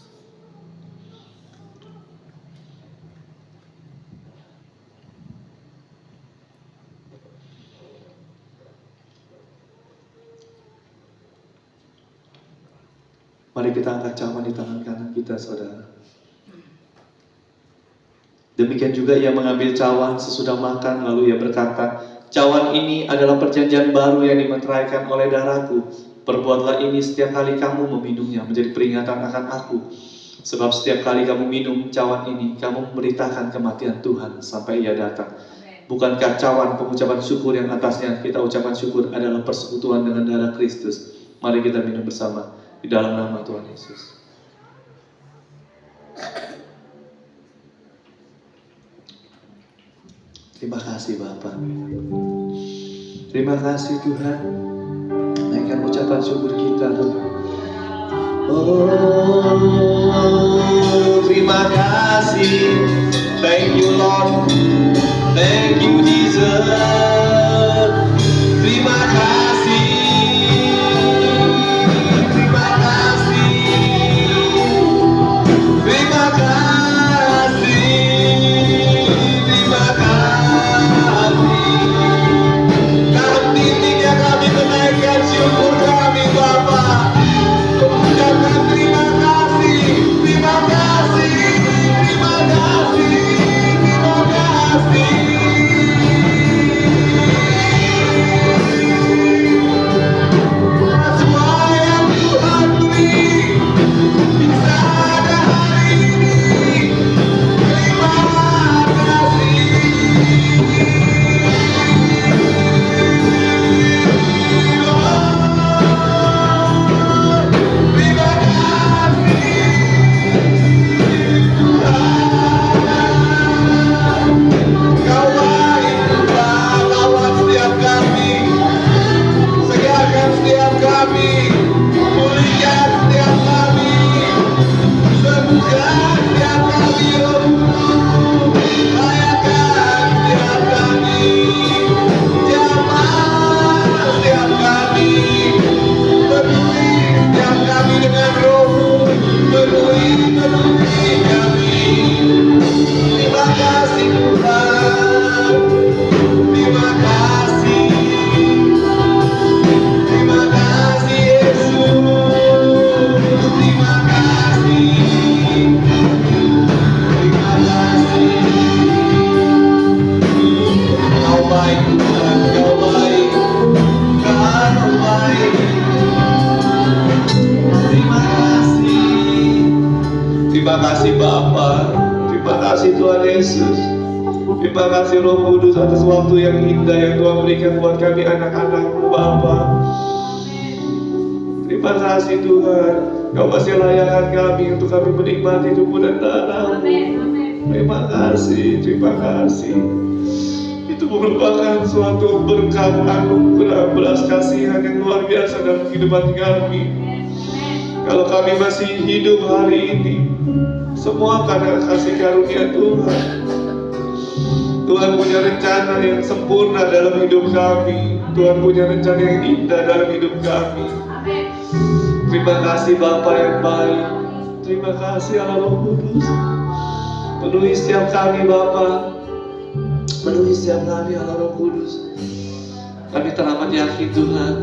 Mari kita angkat cawan di tangan kanan kita, saudara. Demikian juga ia mengambil cawan sesudah makan, lalu ia berkata, cawan ini adalah perjanjian baru yang dimeteraikan oleh darahku. Perbuatlah ini setiap kali kamu meminumnya menjadi peringatan akan aku. Sebab setiap kali kamu minum cawan ini, kamu memberitakan kematian Tuhan sampai ia datang. Bukankah cawan pengucapan syukur yang atasnya kita ucapan syukur adalah persekutuan dengan darah Kristus? Mari kita minum bersama di dalam nama Tuhan Yesus. Terima kasih Bapa. Terima kasih Tuhan. Naikkan ucapan syukur kita Tuhan. Oh, terima kasih. Thank you Lord. Thank you Jesus. Terima kasih. Terima kasih. Terima kasih. Terima kasih. Dalam titiknya kami menaikkan syukur kami Bapa. Mengucapkan terima kasih. Terima kasih. Terima kasih. Terima kasih. Semua yang Tuhan beri bisa ada hari ini. Terima kasih. Terima kasih. Kau baik Tuhan, lawan setiap kami, segarkan setiap kami, pulihkan setiap kami, sembuhkan setiap kami, layakan setiap kami, jamah setiap kami, penuhi setiap kami dengan roh-Mu, penuhi kami. Terima kasih Tuhan. Terima kasih. Terima kasih Yesus. Terima kasih. Terima kasih. Kau baik Tuhan, Kau baik. Kau baik. Terima kasih. Terima kasih Bapa. Terima kasih Tuhan Yesus. Terima kasih Roh Kudus atas waktu yang indah yang Tuhan berikan buat kami anak-anak-Mu Bapa. Terima kasih Tuhan. Kau masih layakkan kami untuk kami menikmati tubuh dan darah-Mu. Terima kasih. Terima kasih. Itu merupakan suatu berkat anugerah belas kasihan yang luar biasa dalam kehidupan kami. Kalau kami masih hidup hari ini, semua karena kasih karunia Tuhan. Tuhan punya rencana yang sempurna dalam hidup kami. Tuhan punya rencana yang indah dalam hidup kami. Terima kasih Bapa yang baik. Terima kasih Allah Roh Kudus. Penuhi setiap kami Bapa, penuhi setiap kami Allah Roh Kudus. Kami teramat yakin Tuhan,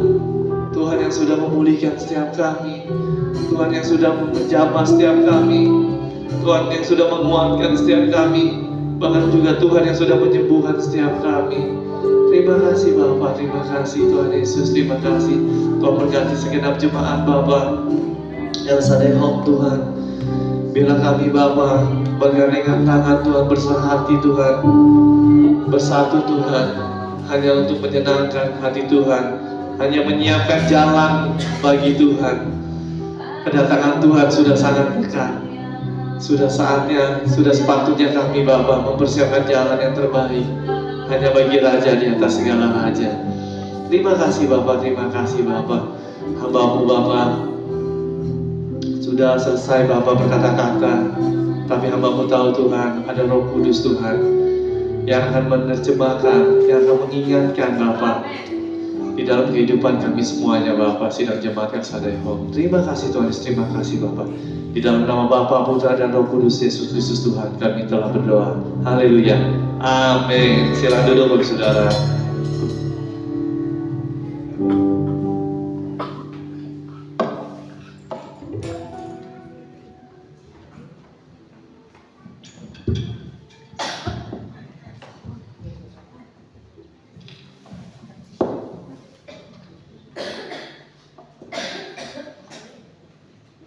Tuhan yang sudah memulihkan setiap kami, Tuhan yang sudah menjamah setiap kami, Tuhan yang sudah menguatkan setiap kami, bahkan juga Tuhan yang sudah menyembuhkan setiap kami. Terima kasih Bapa, terima kasih Tuhan Yesus, terima kasih Tuhan berkati segenap jemaat Bapa El Shaddai Home Tuhan. Bila kami Bapa bergandengan tangan Tuhan, berserah hati Tuhan, bersatu Tuhan, hanya untuk menyenangkan hati Tuhan, hanya menyiapkan jalan bagi Tuhan. Kedatangan Tuhan sudah sangat dekat. Sudah saatnya, sudah sepatutnya kami Bapa mempersiapkan jalan yang terbaik hanya bagi Raja di atas segala Raja. Terima kasih Bapa, terima kasih Bapa. Hamba-Mu Bapa sudah selesai Bapa berkata-kata, tapi hamba-Mu tahu Tuhan, ada Roh Kudus Tuhan yang akan menerjemahkan, yang akan mengingatkan Bapa di dalam kehidupan kami semuanya Bapa, sidang jemaat El Shaddai Home. Terima kasih Tuhan Yesus, terima kasih Bapa. Di dalam nama Bapa, Putra dan Roh Kudus Yesus Kristus Tuhan, kami telah berdoa. Haleluya. Amin. Silakan duduk Bapak Saudara.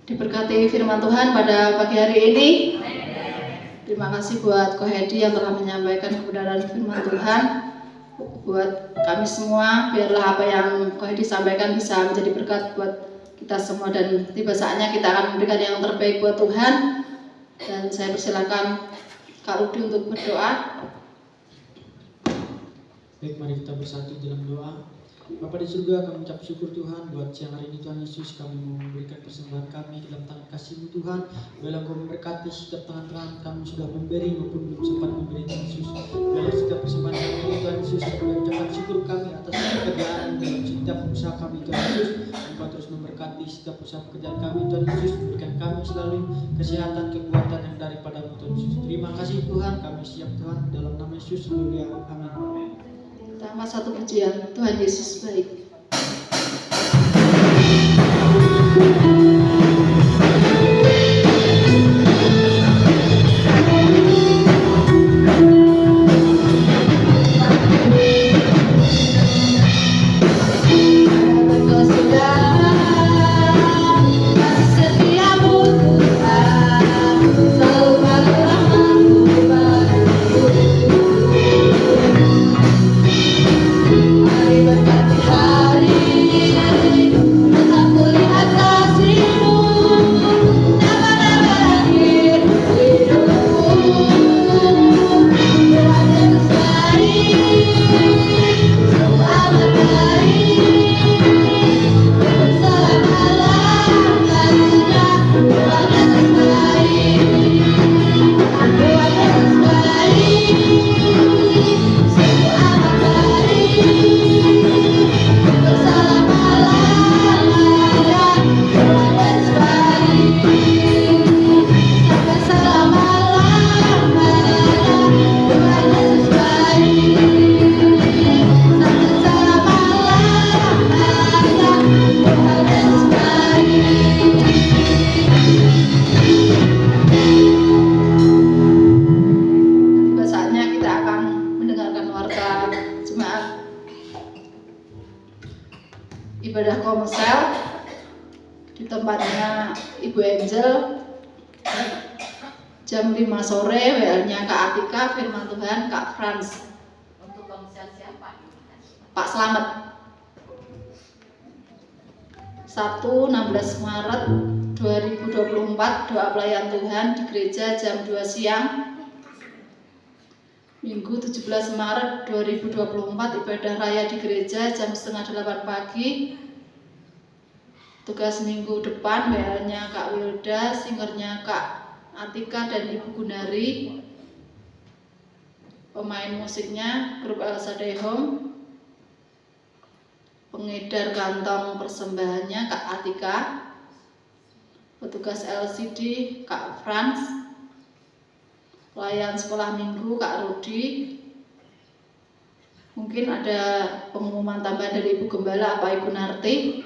Diberkati firman Tuhan pada pagi hari ini. Terima kasih buat Ko Hedi yang telah menyampaikan kebenaran firman Tuhan. Buat kami semua, biarlah apa yang Ko Hedi sampaikan bisa menjadi berkat buat kita semua, dan tiba saatnya kita akan memberikan yang terbaik buat Tuhan. Dan saya persilakan Kak Rudi untuk berdoa. Baik, mari kita bersatu dalam doa. Bapa di surga, kami ucap syukur Tuhan buat siang hari ini Tuhan Yesus. Kami mau memberikan persembahan kami dalam tangan kasih-Mu Tuhan. Biarlah Engkau memberkati setiap tangan-tangan kami sudah memberi maupun belum sempat memberi Tuhan Yesus. Biarlah setiap persembahan kami ini Tuhan Yesus, kami ucapkan syukur kami atas pekerjaan dalam setiap usaha kami Tuhan Yesus. Engkau terus memberkati setiap usaha pekerjaan kami Tuhan Yesus. Berikan kami selalu kesehatan, kekuatan yang daripada-Mu Tuhan Yesus. Terima kasih Tuhan, kami siap Tuhan dalam nama Yesus. Haleluya. Amin. Tambah satu pujian, Tuhan Yesus baik. Ibadah komsel di tempatnya Ibu Angel jam 5 sore. WA-nya Kak Atika, firman Tuhan Kak Frans. Untuk komsel siapa? Pak Slamet. Sabtu 16 Maret 2024 doa pelayan Tuhan di gereja jam 2 siang. Minggu 17 Maret 2024 ibadah raya di gereja jam setengah 8 pagi. Tugas minggu depan WA-nya Kak Wilda, singernya Kak Atika dan Ibu Gunari. Pemain musiknya grup El Shaddai Home. Pengedar kantong persembahannya Kak Atika. Petugas LCD Kak Frans. pelayan sekolah minggu Kak Rudi. Mungkin ada pengumuman tambahan dari Ibu Gembala apa Ibu Narti?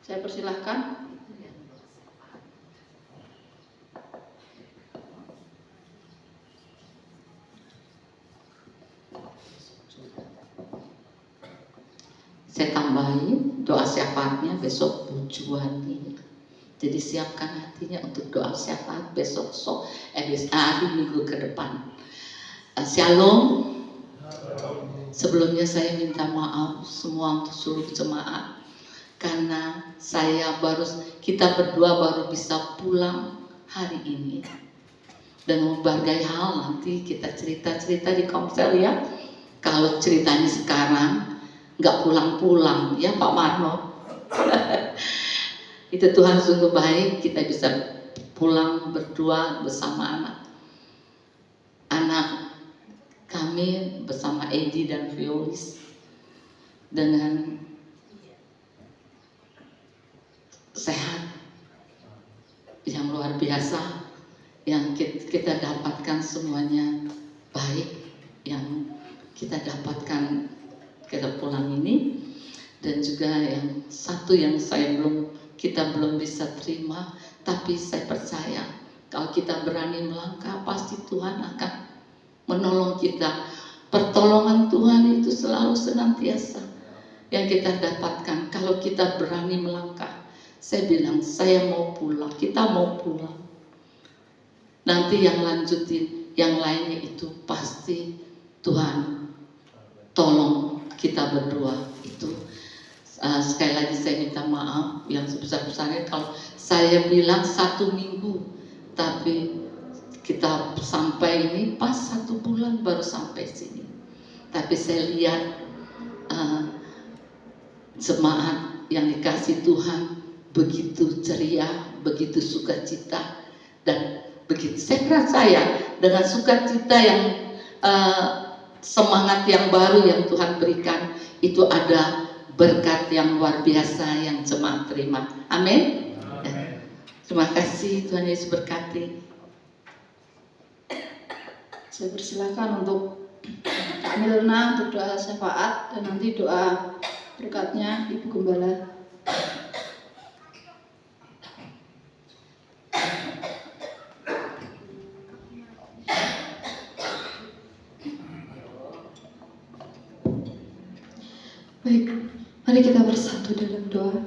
Saya persilahkan. Saya tambahin doa syafaatnya besok Bu Juwani. Jadi siapkan hatinya untuk doa syafaat besok hari minggu ke depan. Shalom. Sebelumnya saya minta maaf semua untuk seluruh jemaat karena kita berdua baru bisa pulang hari ini. Dan berbagai hal nanti kita cerita-cerita di komsel ya. Kalau ceritanya sekarang nggak pulang-pulang ya Pak Marno. Itu Tuhan sungguh baik kita bisa pulang berdua bersama anak kami bersama Edi dan Violis dengan sehat yang luar biasa, yang kita dapatkan semuanya baik, yang kita dapatkan kita pulang ini. Dan juga yang satu yang kita belum bisa terima, tapi saya percaya kalau kita berani melangkah pasti Tuhan akan menolong kita. Pertolongan Tuhan itu selalu senantiasa yang kita dapatkan kalau kita berani melangkah. Saya bilang saya mau pulang, kita mau pulang. Nanti yang lanjutin, yang lainnya itu pasti Tuhan tolong kita berdua itu. Sekali lagi saya minta maaf yang sebesar-besarnya kalau saya bilang 1 minggu, tapi kita sampai ini pas 1 bulan baru sampai sini. Tapi saya lihat jemaat yang dikasih Tuhan begitu ceria, begitu sukacita, dan begitu saya percaya dengan sukacita yang semangat yang baru yang Tuhan berikan itu ada berkat yang luar biasa yang jemaat terima. Amin. Terima kasih, Tuhan Yesus berkati. Saya persilakan untuk Kak Milna untuk doa syafaat dan nanti doa berkatnya Ibu Gembala. Baik, mari kita bersatu dalam doa.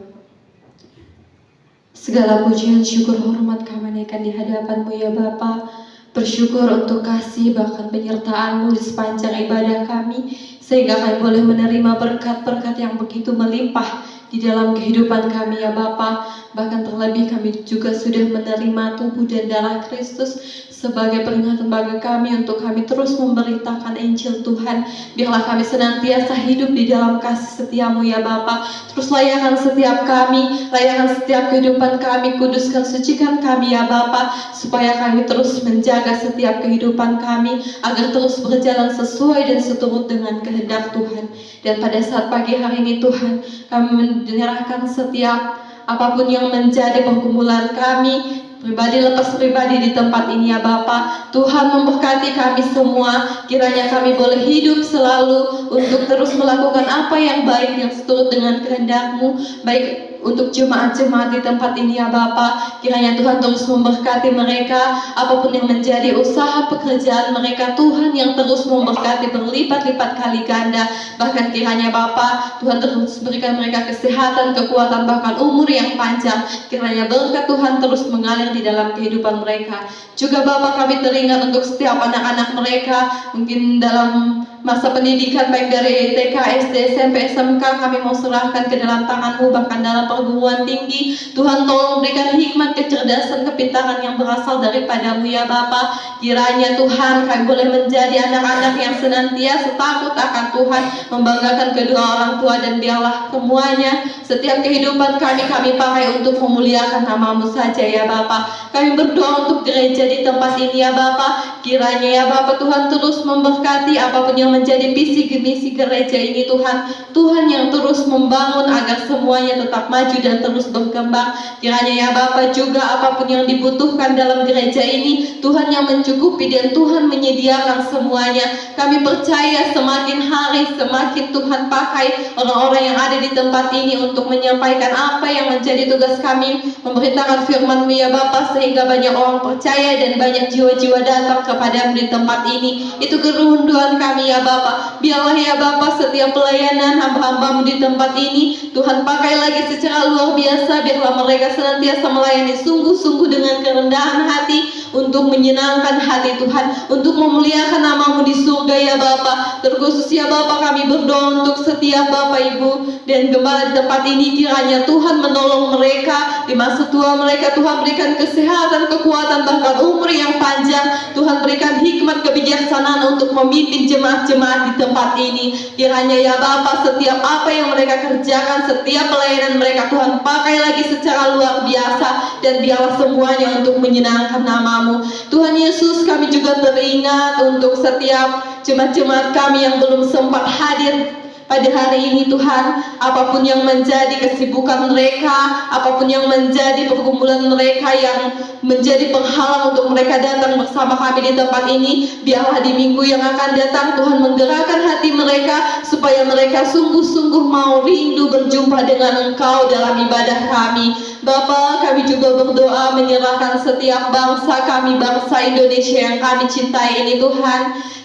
Segala pujian, syukur, hormat kami naikkan di hadapan-Mu ya Bapa. Bersyukur untuk kasih bahkan penyertaan-Mu di sepanjang ibadah kami, sehingga kami boleh menerima berkat-berkat yang begitu melimpah di dalam kehidupan kami ya Bapa. Bahkan terlebih kami juga sudah menerima tubuh dan darah Kristus sebagai peringatan bagi kami untuk kami terus memberitakan Injil Tuhan. Biarlah kami senantiasa hidup di dalam kasih setia-Mu ya Bapa. Terus layakan setiap kami, layakan setiap kehidupan kami, kuduskan, sucikan kami ya Bapa, supaya kami terus menjaga setiap kehidupan kami agar terus berjalan sesuai dan seturut dengan kehendak Tuhan. Dan pada saat pagi hari ini Tuhan, kami menyerahkan setiap apapun yang menjadi pergumulan kami, pribadi lepas pribadi di tempat ini ya Bapa. Tuhan memberkati kami semua, kiranya kami boleh hidup selalu untuk terus melakukan apa yang baik yang seturut dengan kehendak-Mu, baik untuk jemaat-jemaat di tempat ini ya Bapa. Kiranya Tuhan terus memberkati mereka, apapun yang menjadi usaha pekerjaan mereka, Tuhan yang terus memberkati berlipat-lipat kali ganda. Bahkan kiranya Bapa, Tuhan terus berikan mereka kesehatan, kekuatan, bahkan umur yang panjang. Kiranya berkat Tuhan terus mengalir di dalam kehidupan mereka. Juga Bapa, kami teringat untuk setiap anak-anak mereka, mungkin dalam masa pendidikan baik dari TK, SD, SMP, SMK, kami mau serahkan ke dalam tangan-Mu. Bahkan dalam perguruan tinggi, Tuhan tolong berikan hikmat, kecerdasan, kepintaran yang berasal daripada-Mu ya Bapa. Kiranya Tuhan kami boleh menjadi anak-anak yang senantiasa takut akan Tuhan, membanggakan kedua orang tua, dan biarlah semuanya setiap kehidupan kami pakai untuk memuliakan nama-Mu saja ya Bapa. Kami berdoa untuk gereja di tempat ini ya Bapa. Kiranya ya Bapa Tuhan terus memberkati apapun yang menjadi visi misi gereja ini Tuhan. Tuhan yang terus membangun agar semuanya tetap maju dan terus berkembang. Kiranya ya Bapa juga apapun yang dibutuhkan dalam gereja ini, Tuhan yang mencukupi dan Tuhan menyediakan semuanya. Kami percaya semakin hari semakin Tuhan pakai orang-orang yang ada di tempat ini untuk menyampaikan apa yang menjadi tugas kami, memberitakan firman-Mu ya Bapa, sehingga banyak orang percaya dan banyak jiwa-jiwa datang kepada-Mu di tempat ini. Itu kerinduan kami ya Bapa. Biarlah ya Bapa setiap pelayanan hamba-hamba-Mu di tempat ini Tuhan pakai lagi secara luar biasa. Biarlah mereka senantiasa melayani sungguh-sungguh dengan kerendahan hati untuk menyenangkan hati Tuhan, untuk memuliakan nama-Mu di surga ya Bapa. Terkhusus ya Bapa kami berdoa untuk setiap Bapak Ibu dan gembala di tempat ini. Kiranya Tuhan menolong mereka di masa tua mereka. Tuhan berikan kesehatan, kekuatan, bahkan umur yang panjang. Tuhan berikan hikmat kebijaksanaan untuk memimpin jemaat-jemaat di tempat ini. Kiranya ya Bapa setiap apa yang mereka kerjakan, setiap pelayanan mereka Tuhan pakai lagi secara luar biasa, dan biarlah semuanya untuk menyenangkan nama-Mu. Tuhan Yesus, kami juga teringat untuk setiap jemaat-jemaat kami yang belum sempat hadir pada hari ini Tuhan. Apapun yang menjadi kesibukan mereka, apapun yang menjadi pergumulan mereka yang menjadi penghalang untuk mereka datang bersama kami di tempat ini, biarlah di minggu yang akan datang Tuhan menggerakkan hati mereka supaya mereka sungguh-sungguh mau rindu berjumpa dengan Engkau dalam ibadah kami. Bapa, kami juga berdoa menyerahkan setiap bangsa kami, bangsa Indonesia yang kami cintai ini Tuhan.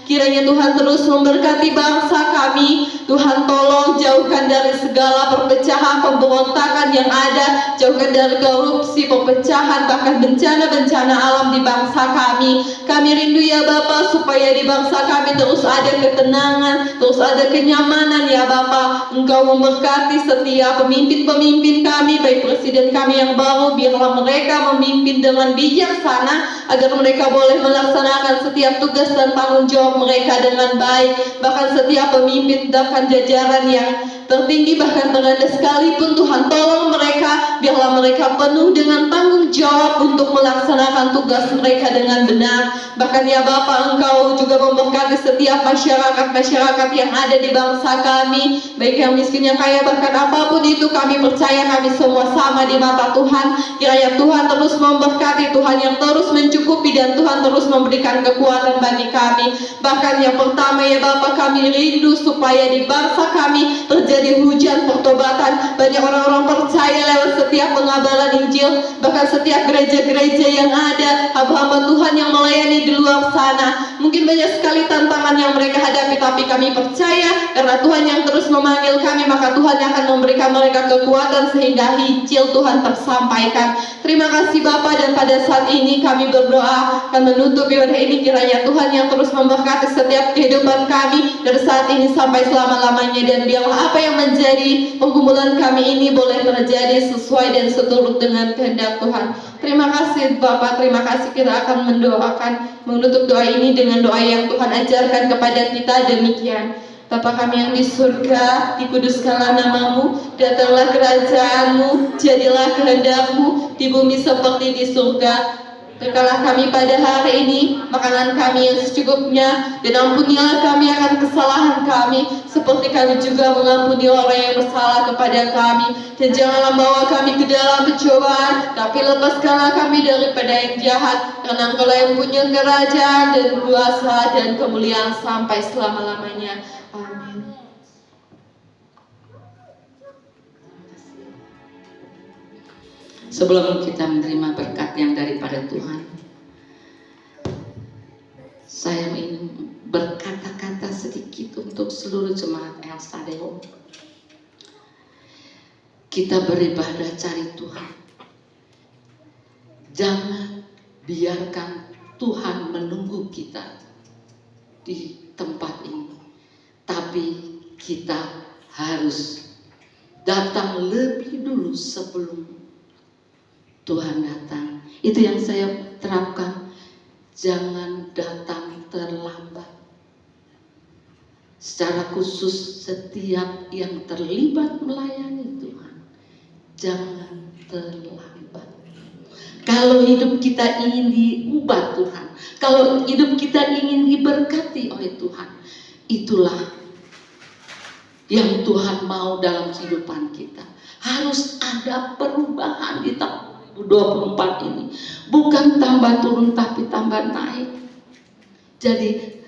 Kiranya Tuhan terus memberkati bangsa kami. Tuhan tolong jauhkan dari segala perpecahan, pemberontakan yang ada. Jauhkan dari korupsi, perpecahan, bahkan bencana-bencana alam di bangsa kami. Kami rindu ya Bapa supaya di bangsa kami terus ada ketenangan, terus ada kenyamanan ya Bapa. Engkau memberkati setiap pemimpin-pemimpin kami, baik presiden kami yang baru. Biarlah mereka memimpin dengan bijaksana agar mereka boleh melaksanakan setiap tugas dan tanggung jawab mereka dengan baik. Bahkan setiap pemimpin bahkan jajaran yang tertinggi bahkan terendah sekalipun Tuhan tolong mereka, biarlah mereka penuh dengan tanggung jawab untuk melaksanakan tugas mereka dengan benar. Bahkan ya Bapa, Engkau juga memberkati setiap masyarakat yang ada di bangsa kami, baik yang miskin yang kaya, bahkan apapun itu kami percaya kami semua sama di mata Tuhan. Kiranya Tuhan terus memberkati, Tuhan yang terus mencukupi, dan Tuhan terus memberikan kekuatan bagi kami. Bahkan yang pertama ya Bapa, kami rindu supaya di bangsa kami terjadi hujan pertobatan. Banyak orang-orang percaya lewat setiap pengabaran Injil, bahkan setiap gereja-gereja yang ada, hamba-hamba Tuhan yang melayani di luar sana. Mungkin banyak sekali tantangan yang mereka hadapi, tapi kami percaya karena Tuhan yang terus memanggil kami, maka Tuhan akan memberikan mereka kekuatan sehingga Injil Tuhan tersampaikan. Terima kasih Bapa, dan pada saat ini kami berdoa akan menutup ibadah ini. Kiranya Tuhan yang terus memberkati setiap kehidupan kami dari saat ini sampai selama-lamanya, dan biarlah apa yang menjadi pergumulan kami ini boleh terjadi sesuai dan seturut dengan kehendak Tuhan. Terima kasih Bapak, terima kasih. Kita akan menutup doa ini dengan doa yang Tuhan ajarkan kepada kita, demikian. Bapa kami yang di surga, dikuduskanlah nama-Mu, datanglah kerajaan-Mu, jadilah kehendak-Mu di bumi seperti di surga. Berikanlah kami pada hari ini makanan kami yang secukupnya, dan ampunilah kami akan kesalahan kami, seperti kami juga mengampuni orang yang bersalah kepada kami. Dan janganlah bawa kami ke dalam pencobaan, tapi lepaskanlah kami daripada yang jahat, karena Engkau yang punya kerajaan dan kuasa dan kemuliaan sampai selama-lamanya. Amin. Sebelum kita menerima berkat yang daripada Tuhan, saya ingin berkata-kata sedikit untuk seluruh jemaat El Sadeo. Kita beribadah cari Tuhan. Jangan biarkan Tuhan menunggu kita di tempat ini, tapi kita harus datang lebih dulu sebelum Tuhan datang. Itu yang saya terapkan. Jangan datang terlambat. Secara khusus setiap yang terlibat melayani Tuhan, jangan terlambat. Kalau hidup kita ingin diubah Tuhan, kalau hidup kita ingin diberkati oleh Tuhan, itulah yang Tuhan mau dalam kehidupan kita. Harus ada perubahan di tahun 2024 ini. Bukan tambah turun tapi tambah naik. Jadi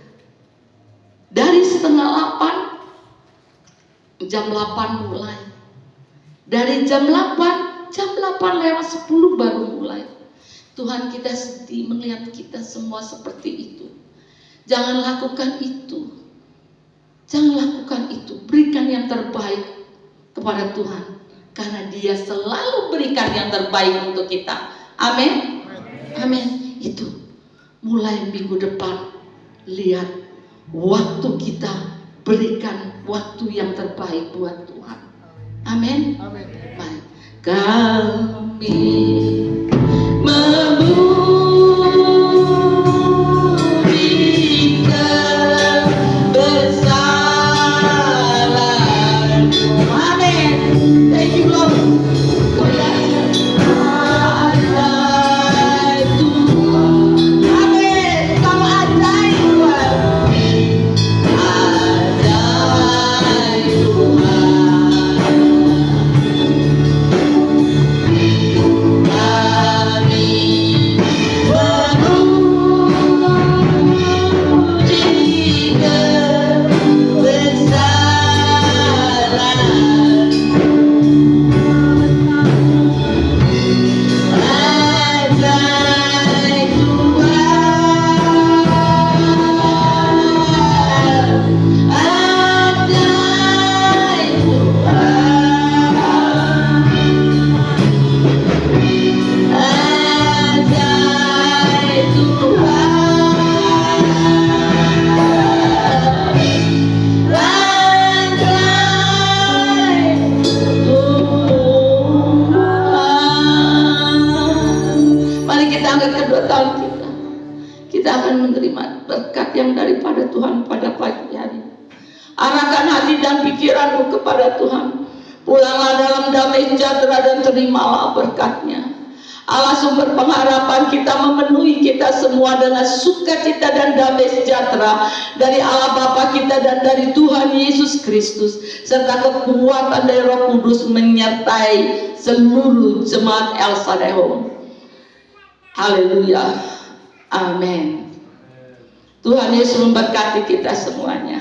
dari setengah 8, jam 8 mulai. Dari jam 8 lewat 10 baru mulai. Tuhan kita sedih melihat kita semua seperti itu. Jangan lakukan itu. Jangan lakukan itu. Berikan yang terbaik kepada Tuhan. Karena Dia selalu berikan yang terbaik untuk kita. Amin. Amin. Itu. Mulai minggu depan. Lihat. Waktu kita. Berikan waktu yang terbaik buat Tuhan. Amin. Baik. Kami memuji kebesaran-Mu. Amin. Thank you Lord. Kau yang ajaib Tuhan. Amin. Kau ajaib Tuhan. Ajaib Tuhan. Kita akan menerima berkat yang daripada Tuhan pada pagi hari. Arahkan hati dan pikiranmu kepada Tuhan. Pulanglah dalam damai sejahtera dan terimalah berkatnya. Allah sumber pengharapan kita memenuhi kita semua dengan sukacita dan damai sejahtera dari Allah Bapa kita dan dari Tuhan Yesus Kristus, serta kekuatan dari Roh Kudus menyertai seluruh jemaat El Shaddai Home. Haleluya. Amin. Tuhan Yesus memberkati kita semuanya.